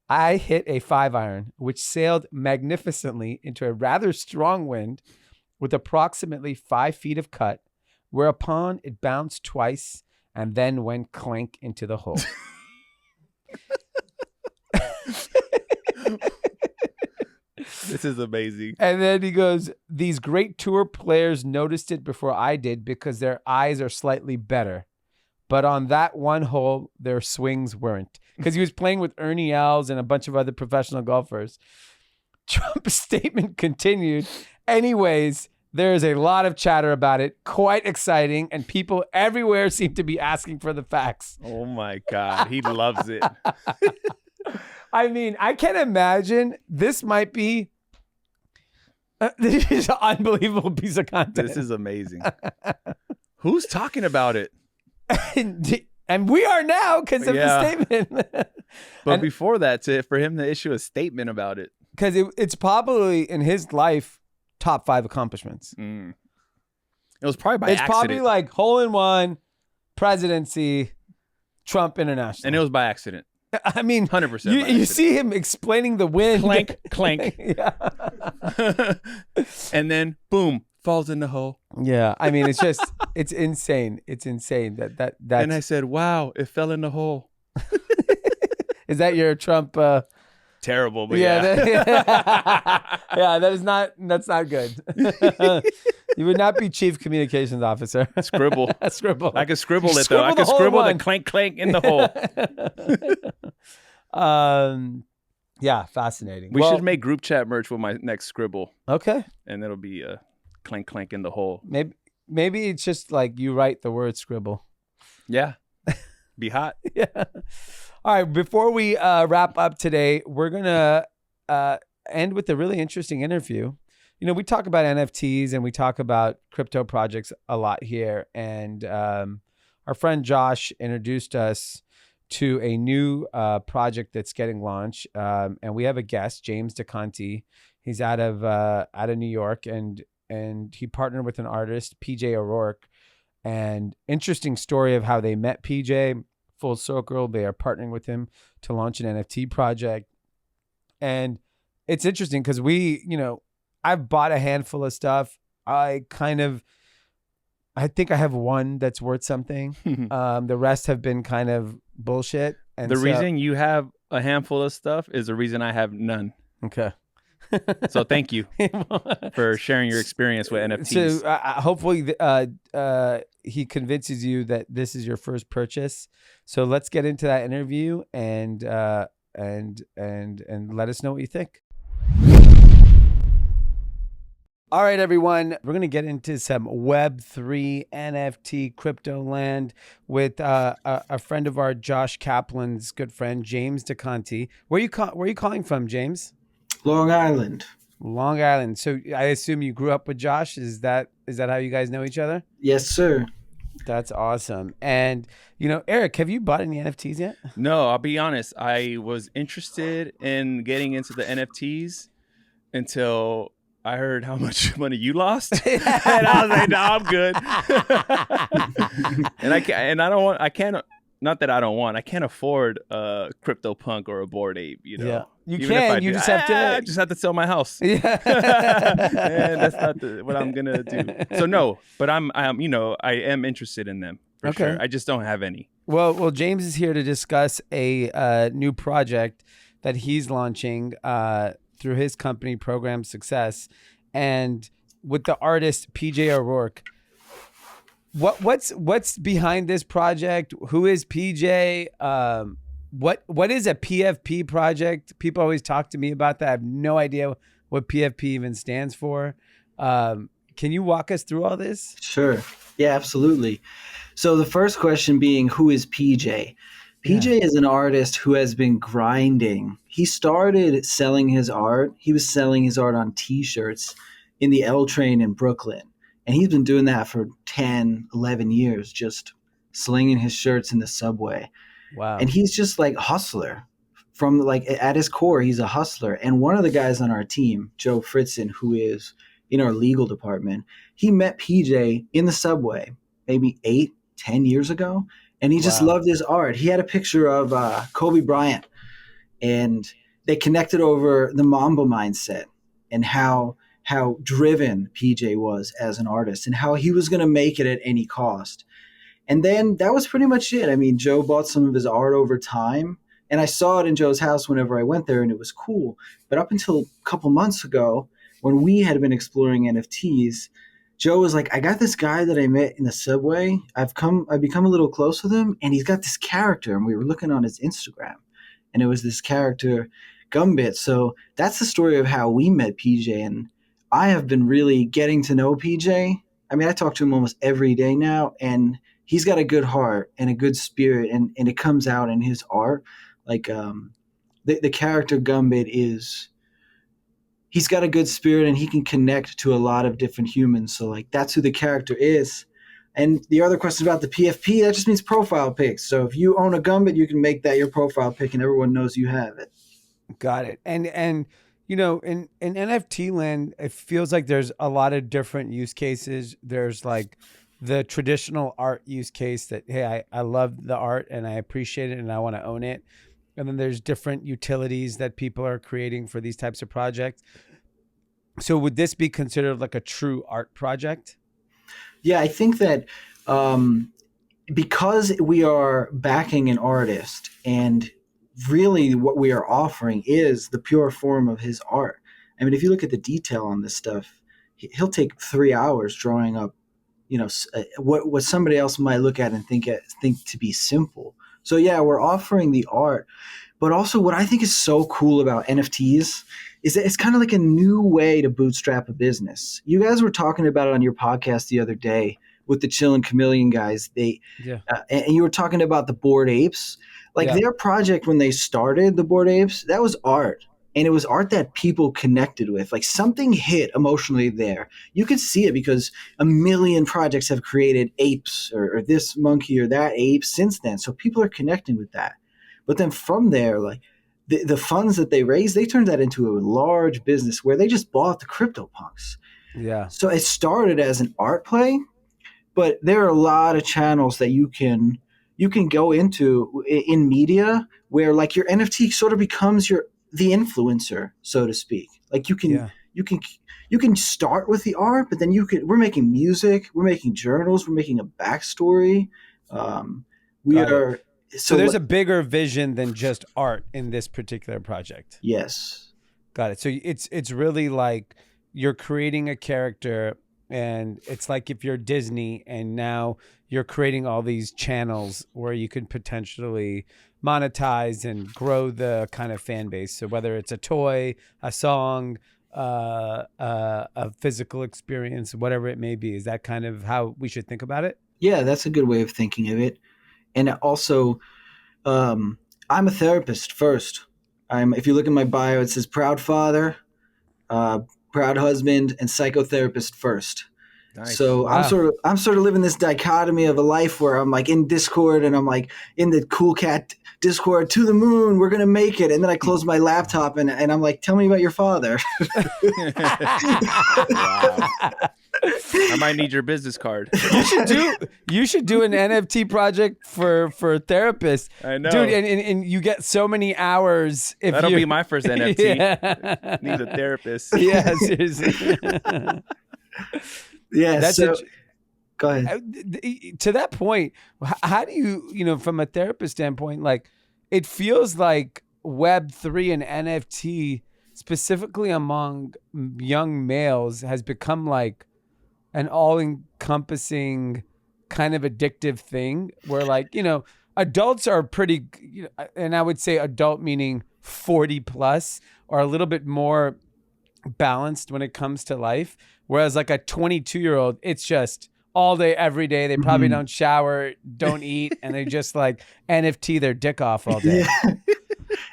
I hit a 5-iron, which sailed magnificently into a rather strong wind with approximately 5 feet of cut, whereupon it bounced twice and then went clank into the hole. This is amazing. And then he goes, these great tour players noticed it before I did because their eyes are slightly better. But on that one hole, their swings weren't. Because he was playing with Ernie Els and a bunch of other professional golfers. Trump's statement continued. Anyways, there is a lot of chatter about it. Quite exciting. And people everywhere seem to be asking for the facts. Oh my God. He loves it. I mean, I can imagine this might be this is an unbelievable piece of content. This is amazing. Who's talking about it? And we are now because of the statement. But before that, for him to issue a statement about it. Because it's probably in his life top 5 accomplishments. It was probably by accident. It's probably like hole in one, presidency, Trump International. And it was by accident. I mean, 100%. You see him explaining the wind. Clank, clank. Yeah. And then, boom, falls in the hole. Yeah. I mean, it's just, it's insane. It's insane that's... And I said, wow, it fell in the hole. Is that your Trump... Terrible, but that's not good. You would not be chief communications officer. Scribble. Scribble. I could scribble it though. I could scribble the clank clank in the hole. Yeah, fascinating. We should make group chat merch with my next scribble. Okay. And it'll be a clank clank in the hole. Maybe it's just like you write the word scribble. Yeah. Be hot. Yeah. All right. Before we wrap up today, we're going to end with a really interesting interview. We talk about NFTs and we talk about crypto projects a lot here. And our friend Josh introduced us to a new project that's getting launched. And we have a guest, James DeConti. He's out of New York, and he partnered with an artist, PJ O'Rourke. And interesting story of how they met PJ. Full circle. They are partnering with him to launch an NFT project. And it's interesting because I've bought a handful of stuff. I think I have one that's worth something. The rest have been kind of bullshit. And the reason you have a handful of stuff is the reason I have none. Okay. So thank you for sharing your experience with NFTs. So hopefully he convinces you that this is your first purchase. So let's get into that interview and let us know what you think. All right, everyone. We're going to get into some Web3 NFT crypto land with a friend of ours, Josh Kaplan's good friend, James DeConti. Where are you calling from, James? Long Island. Long Island. So I assume you grew up with Josh. Is that how you guys know each other? Yes, sir. That's awesome. And, Eric, have you bought any NFTs yet? No, I'll be honest. I was interested in getting into the NFTs until I heard how much money you lost, and I was like, "No, I'm good." I can't afford a CryptoPunk or a Bored Ape. Yeah, you Even can. if I You do, just have to. I just have to sell my house. Yeah, and that's not what I'm gonna do. So no, but I am interested in them for sure. I just don't have any. Well, James is here to discuss a new project that he's launching through his company, Program Success, and with the artist PJ O'Rourke. What's behind this project? Who is PJ? What is a PFP project? People always talk to me about that. I have no idea what PFP even stands for. Can you walk us through all this? Sure. Yeah, absolutely. So the first question being, who is PJ? PJ is an artist who has been grinding. He started selling his art. He was selling his art on T-shirts in the L train in Brooklyn. And he's been doing that for 10, 11 years, just slinging his shirts in the subway. Wow. And he's just like a hustler. At his core, he's a hustler. And one of the guys on our team, Joe Fritzen, who is in our legal department, he met PJ in the subway maybe 8-10 years ago. And he just loved his art. He had a picture of Kobe Bryant, and they connected over the Mamba mindset and how driven PJ was as an artist and how he was going to make it at any cost. And then that was pretty much it. I mean, Joe bought some of his art over time, and I saw it in Joe's house whenever I went there, and it was cool. But up until a couple months ago, when we had been exploring NFTs, Joe was like, I got this guy that I met in the subway. I've become a little close with him, and he's got this character. And we were looking on his Instagram, and it was this character, Gumbit. So that's the story of how we met PJ. And I have been really getting to know PJ. I mean, I talk to him almost every day now, and he's got a good heart and a good spirit, and it comes out in his art. Like the character Gumbit he's got a good spirit, and he can connect to a lot of different humans. So like that's who the character is. And the other question about the PFP, that just means profile pics. So if you own a Gumbit, you can make that your profile pic, and everyone knows you have it. Got it. And in NFT land, it feels like there's a lot of different use cases. There's like the traditional art use case that, hey, I love the art and I appreciate it and I want to own it. And then there's different utilities that people are creating for these types of projects. So would this be considered like a true art project? Yeah, I think that because we are backing an artist, and really what we are offering is the pure form of his art. I mean, if you look at the detail on this stuff, he'll take 3 hours drawing up, what somebody else might look at and think to be simple. So yeah, we're offering the art, but also what I think is so cool about NFTs is that it's kind of like a new way to bootstrap a business. You guys were talking about it on your podcast the other day with the Chillin' Chameleon guys. And you were talking about the Bored Apes. Their project when they started the Bored Apes, that was art. And it was art that people connected with. Like something hit emotionally there. You could see it because a million projects have created apes or this monkey or that ape since then. So people are connecting with that. But then from there, like the funds that they raised, they turned that into a large business where they just bought the CryptoPunks. Yeah. So it started as an art play, but there are a lot of channels that you can go into in media where like your NFT sort of becomes the influencer, so to speak. Like you you can start with the art, but then we're making music, we're making journals, we're making a backstory. We Got it. are So there's a bigger vision than just art in this particular project. Yes. Got it. So it's really like you're creating a character, and it's like if you're Disney and now you're creating all these channels where you could potentially monetize and grow the kind of fan base. So whether it's a toy, a song, a physical experience, whatever it may be, is that kind of how we should think about it? Yeah, that's a good way of thinking of it. And also, I'm a therapist first. If you look at my bio, it says proud father, proud husband, and psychotherapist first. Nice. So Wow. I'm sort of living this dichotomy of a life where I'm like in Discord and I'm like in the Cool Cat Discord, to the moon, we're gonna make it. And then I close my laptop and I'm like, tell me about your father. Wow. I might need your business card. You should do an NFT project for therapists. I know. Dude, and you get so many hours if That'll you be my first NFT. Yeah. Need a therapist. Yeah, seriously. Yeah. That's so go ahead. To that point, how do you from a therapist standpoint, like it feels like Web3 and NFT specifically among young males has become like an all-encompassing kind of addictive thing where like, adults are pretty, and I would say adult meaning 40 plus, are a little bit more balanced when it comes to life. Whereas like a 22-year-old, it's just all day, every day. They probably don't shower, don't eat, and they just like NFT their dick off all day. Yeah.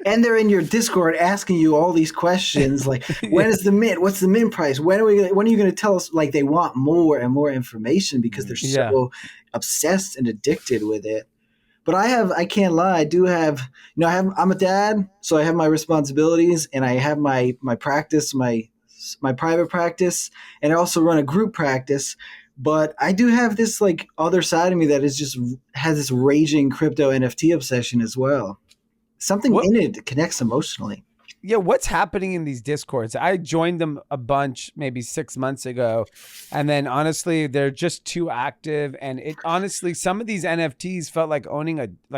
And they're in your Discord asking you all these questions like, when is the mint? What's the mint price? When are you going to tell us? Like they want more and more information because they're so obsessed and addicted with it. But I can't lie. I do have, I'm a dad, so I have my responsibilities and I have my practice, my private practice, and I also run a group practice. But I do have this like other side of me that has this raging crypto NFT obsession as well. Something in it that connects emotionally. Yeah, what's happening in these Discords? I joined them a bunch maybe 6 months ago, and then honestly, they're just too active. And it honestly, some of these NFTs felt like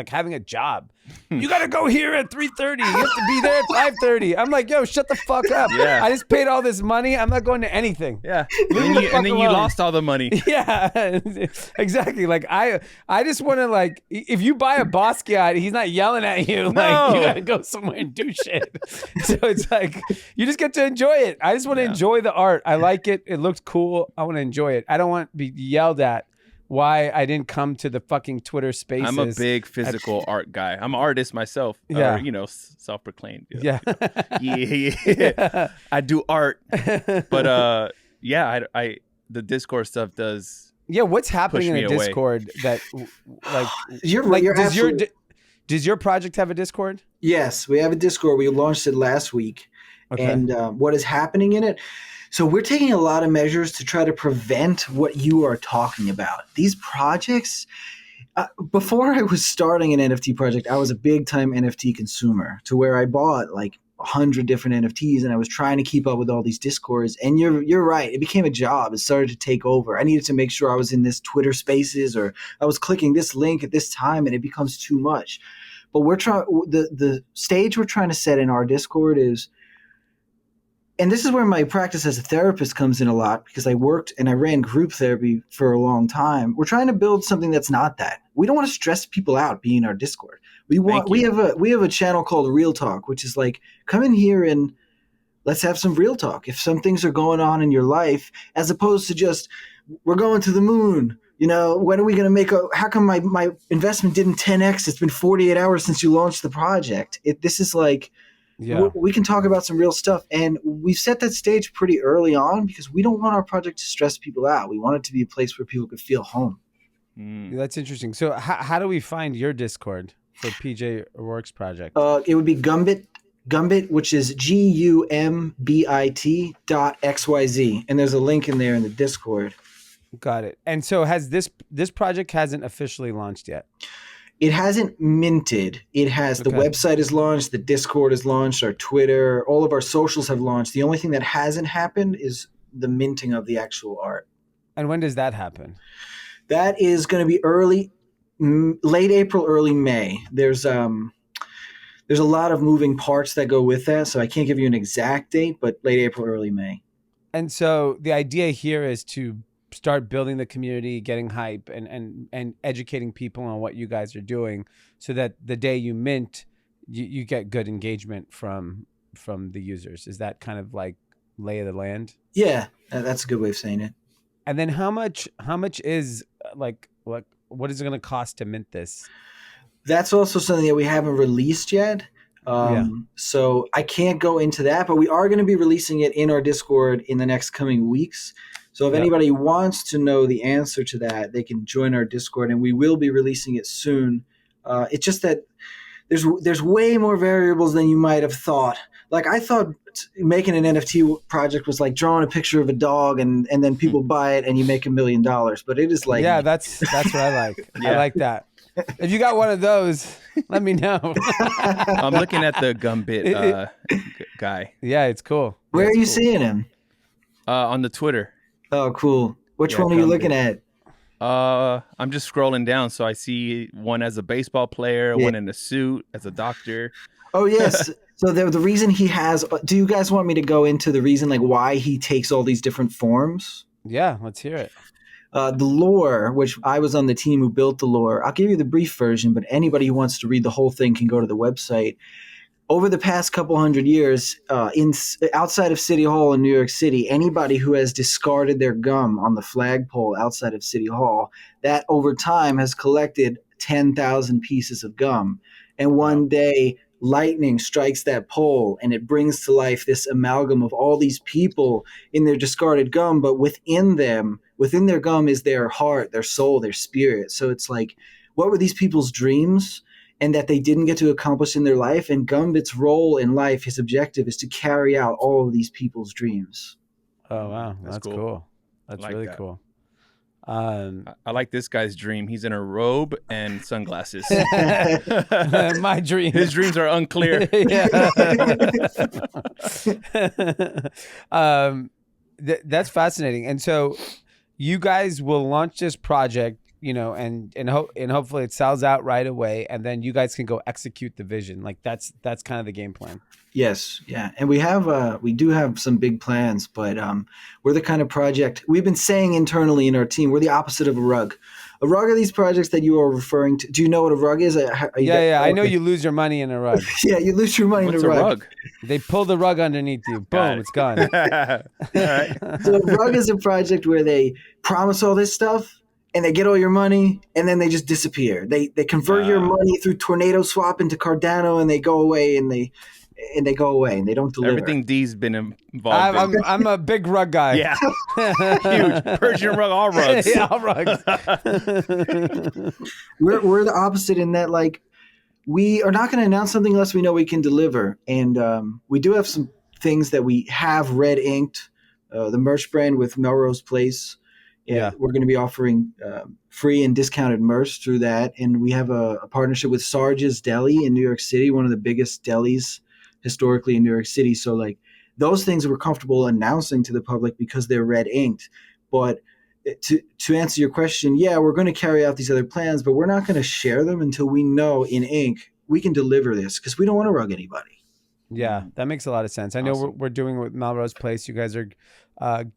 having a job. You got to go here at 3:30. You have to be there at 5:30. I'm like, yo, shut the fuck up. Yeah. I just paid all this money. I'm not going to anything. Yeah. Leave me the fuck And then you alone. lost all the money. Yeah, exactly. Like I just want to like, if you buy a Basquiat, he's not yelling at you. Like No. you gotta go somewhere and do shit. So it's like you just get to enjoy it. I just want to enjoy the art. I like it. It looks cool. I want to enjoy it. I don't want to be yelled at why I didn't come to the fucking Twitter Spaces. I'm a big physical art guy. I'm an artist myself. Yeah. Or, self-proclaimed. Yeah. Yeah. I do art. But I the Discord stuff does. Yeah, what's happening in Push a me away. Discord that like You're like you're absolutely- does your project have a Discord? Yes, we have a Discord. We launched it last week. Okay. And what is happening in it? So we're taking a lot of measures to try to prevent what you are talking about. These projects, before I was starting an NFT project, I was a big time NFT consumer to where I bought like 100 different NFTs and I was trying to keep up with all these Discords. And you're right. It became a job. It started to take over. I needed to make sure I was in this Twitter Spaces or I was clicking this link at this time and it becomes too much. But we're trying, the stage we're trying to set in our Discord is, and this is where my practice as a therapist comes in a lot because I worked and I ran group therapy for a long time. We're trying to build something that's not that. We don't want to stress people out being in our Discord. We have a channel called Real Talk, which is like, come in here and let's have some real talk. If some things are going on in your life, as opposed to just, we're going to the moon. When are we going to how come my investment didn't 10x? It's been 48 hours since you launched the project. This is like, Yeah. we can talk about some real stuff. And we've set that stage pretty early on because we don't want our project to stress people out. We want it to be a place where people could feel home. That's interesting. So how do we find your Discord for PJ O'Rourke's project? It would be Gumbit, which is GUMBIT.xyz. And there's a link in there in the Discord. Got it. And so has this project hasn't officially launched yet? It hasn't minted. It has the Okay. website is launched, the Discord is launched, our Twitter, all of our socials have launched. The only thing that hasn't happened is the minting of the actual art. And when does that happen? That is going to be late April, early May. There's a lot of moving parts that go with that, so I can't give you an exact date, but late April, early May. And so the idea here is to start building the community, getting hype, and educating people on what you guys are doing, so that the day you mint, you get good engagement from the users. Is that kind of like lay of the land? Yeah, that's a good way of saying it. And then how much is like what is it going to cost to mint this? That's also something that we haven't released yet. So I can't go into that, but we are going to be releasing it in our Discord in the next coming weeks. So if anybody wants to know the answer to that, they can join our Discord, and we will be releasing it soon. It's just that there's way more variables than you might have thought. Like I thought making an NFT project was like drawing a picture of a dog and then people buy it and you make $1 million. But it is like, yeah, that's what I like. I like that. If you got one of those, let me know. I'm looking at the Gumbit guy. Yeah, it's cool. Where are you cool. seeing him? On the Twitter. Oh, cool. Which one are you looking at? I'm just scrolling down, so I see one as a baseball player, one in a suit as a doctor. Oh, yes. So the reason he has, do you guys want me to go into the reason, like why he takes all these different forms? Yeah, let's hear it. The lore, which I was on the team who built the lore, I'll give you the brief version, but anybody who wants to read the whole thing can go to the website. Over the past couple hundred years, outside of City Hall in New York City, anybody who has discarded their gum on the flagpole outside of City Hall, that over time has collected 10,000 pieces of gum. And one day, lightning strikes that pole and it brings to life this amalgam of all these people in their discarded gum, but within their gum is their heart, their soul, their spirit. So it's like, what were these people's dreams and that they didn't get to accomplish in their life? And Gumbit's role in life, his objective, is to carry out all of these people's dreams. Oh, wow. That's cool. That's like really that. cool. I like this guy's dream. He's in a robe and sunglasses. My dream. His dreams are unclear. That's fascinating. And so you guys will launch this project, and hopefully it sells out right away, and then you guys can go execute the vision. Like that's kind of the game plan. Yes, yeah, and we do have some big plans, but we're the kind of project we've been saying internally in our team. We're the opposite of a rug. A rug are these projects that you are referring to. Do you know what a rug is? I know you lose your money in a rug. Yeah, you lose your money in a rug. They pull the rug underneath you. Boom, it's gone. All right. So a rug is a project where they promise all this stuff and they get all your money and then they just disappear. They convert your money through tornado swap into Cardano and they go away and they go away and they don't deliver. Everything D's been involved in. I'm a big rug guy. Yeah. Huge. Persian rug, all rugs. Yeah, all rugs. We're the opposite in that, like, we are not going to announce something unless we know we can deliver. And we do have some things that we have red inked. The merch brand with Melrose Place. Yeah. We're going to be offering free and discounted merch through that. And we have a partnership with Sarge's Deli in New York City, one of the biggest delis historically in New York City. So like those things we're comfortable announcing to the public because they're red inked. But to answer your question, yeah, we're going to carry out these other plans, but we're not going to share them until we know in ink we can deliver this, because we don't want to rug anybody. Yeah, that makes a lot of sense. I know we're doing it with Melrose Place. You guys are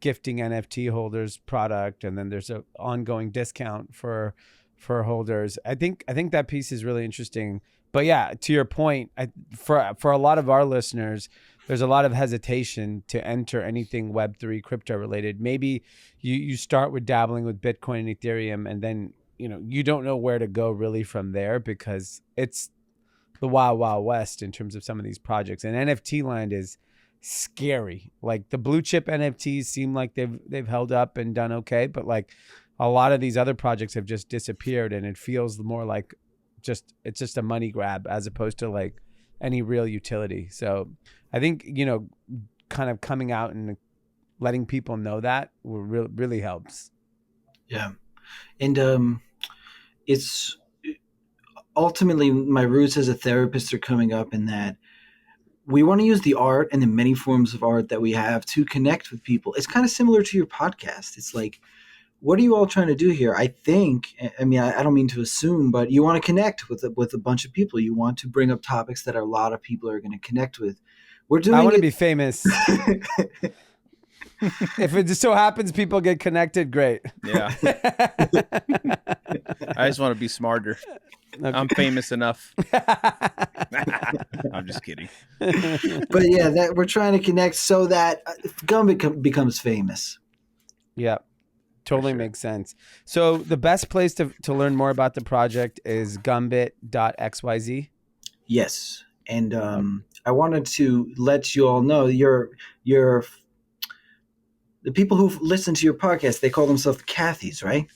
gifting NFT holders product, and then there's an ongoing discount for holders. I think that piece is really interesting. But yeah, to your point, for a lot of our listeners, there's a lot of hesitation to enter anything Web3 crypto related. Maybe you start with dabbling with Bitcoin and Ethereum, and then you don't know where to go really from there, because it's the wild, wild west in terms of some of these projects. And NFT land is scary. Like the blue chip NFTs seem like they've held up and done okay, but like a lot of these other projects have just disappeared, and it feels more like it's just a money grab as opposed to like any real utility. So I think, kind of coming out and letting people know that really helps. Yeah. And it's ultimately my roots as a therapist are coming up in that we want to use the art and the many forms of art that we have to connect with people. It's kind of similar to your podcast. It's like, what are you all trying to do here? I think, I mean, I don't mean to assume, but you want to connect with a bunch of people. You want to bring up topics that a lot of people are going to connect with. We're doing I want to it- be famous. If it just so happens people get connected, great. Yeah. I just want to be smarter. I'm famous enough. I'm just kidding. But yeah, that we're trying to connect so that Gumbit becomes famous. Yeah, totally sure. makes sense. So the best place to learn more about the project is gumbit.xyz. Yes, and I wanted to let you all know the people who listen to your podcast, they call themselves Cathys, right?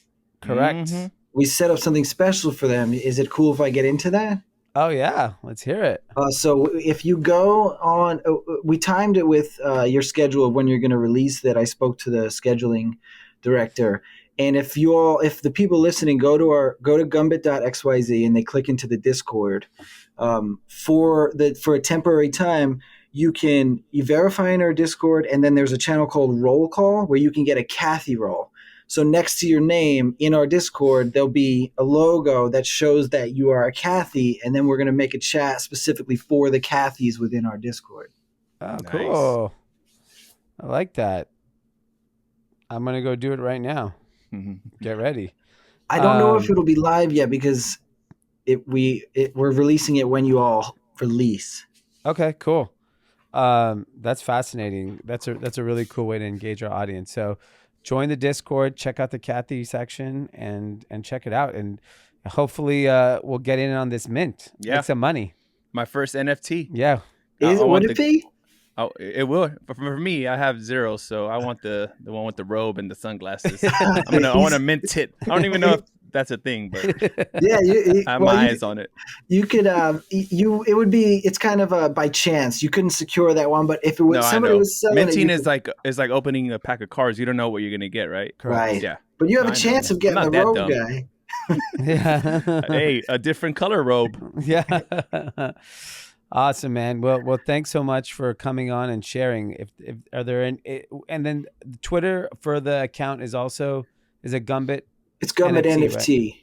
Correct. Mm-hmm. We set up something special for them. Is it cool if I get into that? Oh yeah, let's hear it. So if you go on, we timed it with your schedule of when you're going to release that. I spoke to the scheduling director, and if the people listening go to gumbit.xyz and they click into the Discord, for a temporary time, you verify in our Discord, and then there's a channel called Roll Call where you can get a Cathy roll. So next to your name in our Discord, there'll be a logo that shows that you are a Cathy, and then we're going to make a chat specifically for the Cathys within our Discord. Oh, Nice. cool. I like that. I'm gonna go do it right now. Get ready. I don't know if it'll be live yet because we're releasing it when you all release. Okay, cool. That's fascinating. That's a really cool way to engage our audience. So join the Discord, check out the Cathy section, and check it out. And hopefully we'll get in on this mint. Yeah. Make some money. My first NFT. Yeah. Would it be? Oh, it will. For me, I have 0, so I want the one with the robe and the sunglasses. I want to mint it. I don't even know if that's a thing, but Yeah, I have my eyes on it. You could it would be, it's kind of by chance. You couldn't secure that one, but if it was somebody was selling minting it, is like opening a pack of cards. You don't know what you're gonna get, right? right. Yeah. But you have I a know. chance of I'm getting not the that robe dumb. guy. Yeah. Hey, a different color robe. Yeah. Awesome, man. Well, thanks so much for coming on and sharing. If are there any, and then Twitter for the account is it Gumbit? It's Gumbit NFT.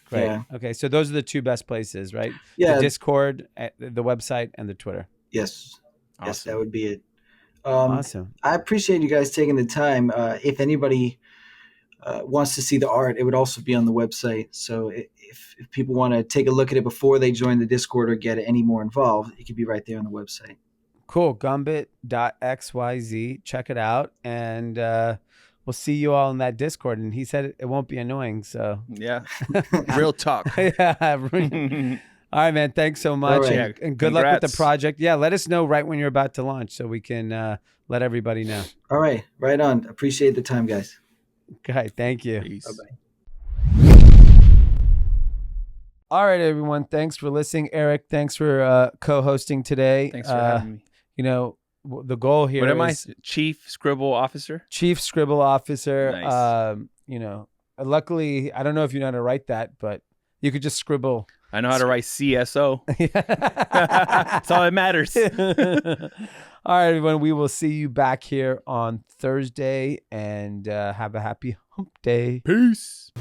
Great. Yeah. Okay, so those are the two best places, right? Yeah. The Discord, the website, and the Twitter. Yes. Yes, Awesome. that would be it. Awesome. I appreciate you guys taking the time. If anybody wants to see the art, it would also be on the website. So if people want to take a look at it before they join the Discord or get any more involved, it could be right there on the website. Cool. Gumbit.xyz. Check it out. And we'll see you all in that Discord. And he said it won't be annoying. So, Yeah. Real talk. yeah. All right, man. Thanks so much. All right. And good luck with the Congrats. project. Yeah. Let us know right when you're about to launch so we can let everybody know. All right. Right on. Appreciate the time, guys. Okay. Thank you. Peace. Bye-bye. All right, everyone. Thanks for listening. Eric, thanks for co-hosting today. Thanks for having me. You know, the goal here What am I? is Chief Scribble Officer? Chief Scribble Officer. Nice. You know, luckily, I don't know if you know how to write that, but you could just scribble. I know how to write CSO. That's all that matters. All right, everyone. We will see you back here on Thursday, and have a happy hump day. Peace.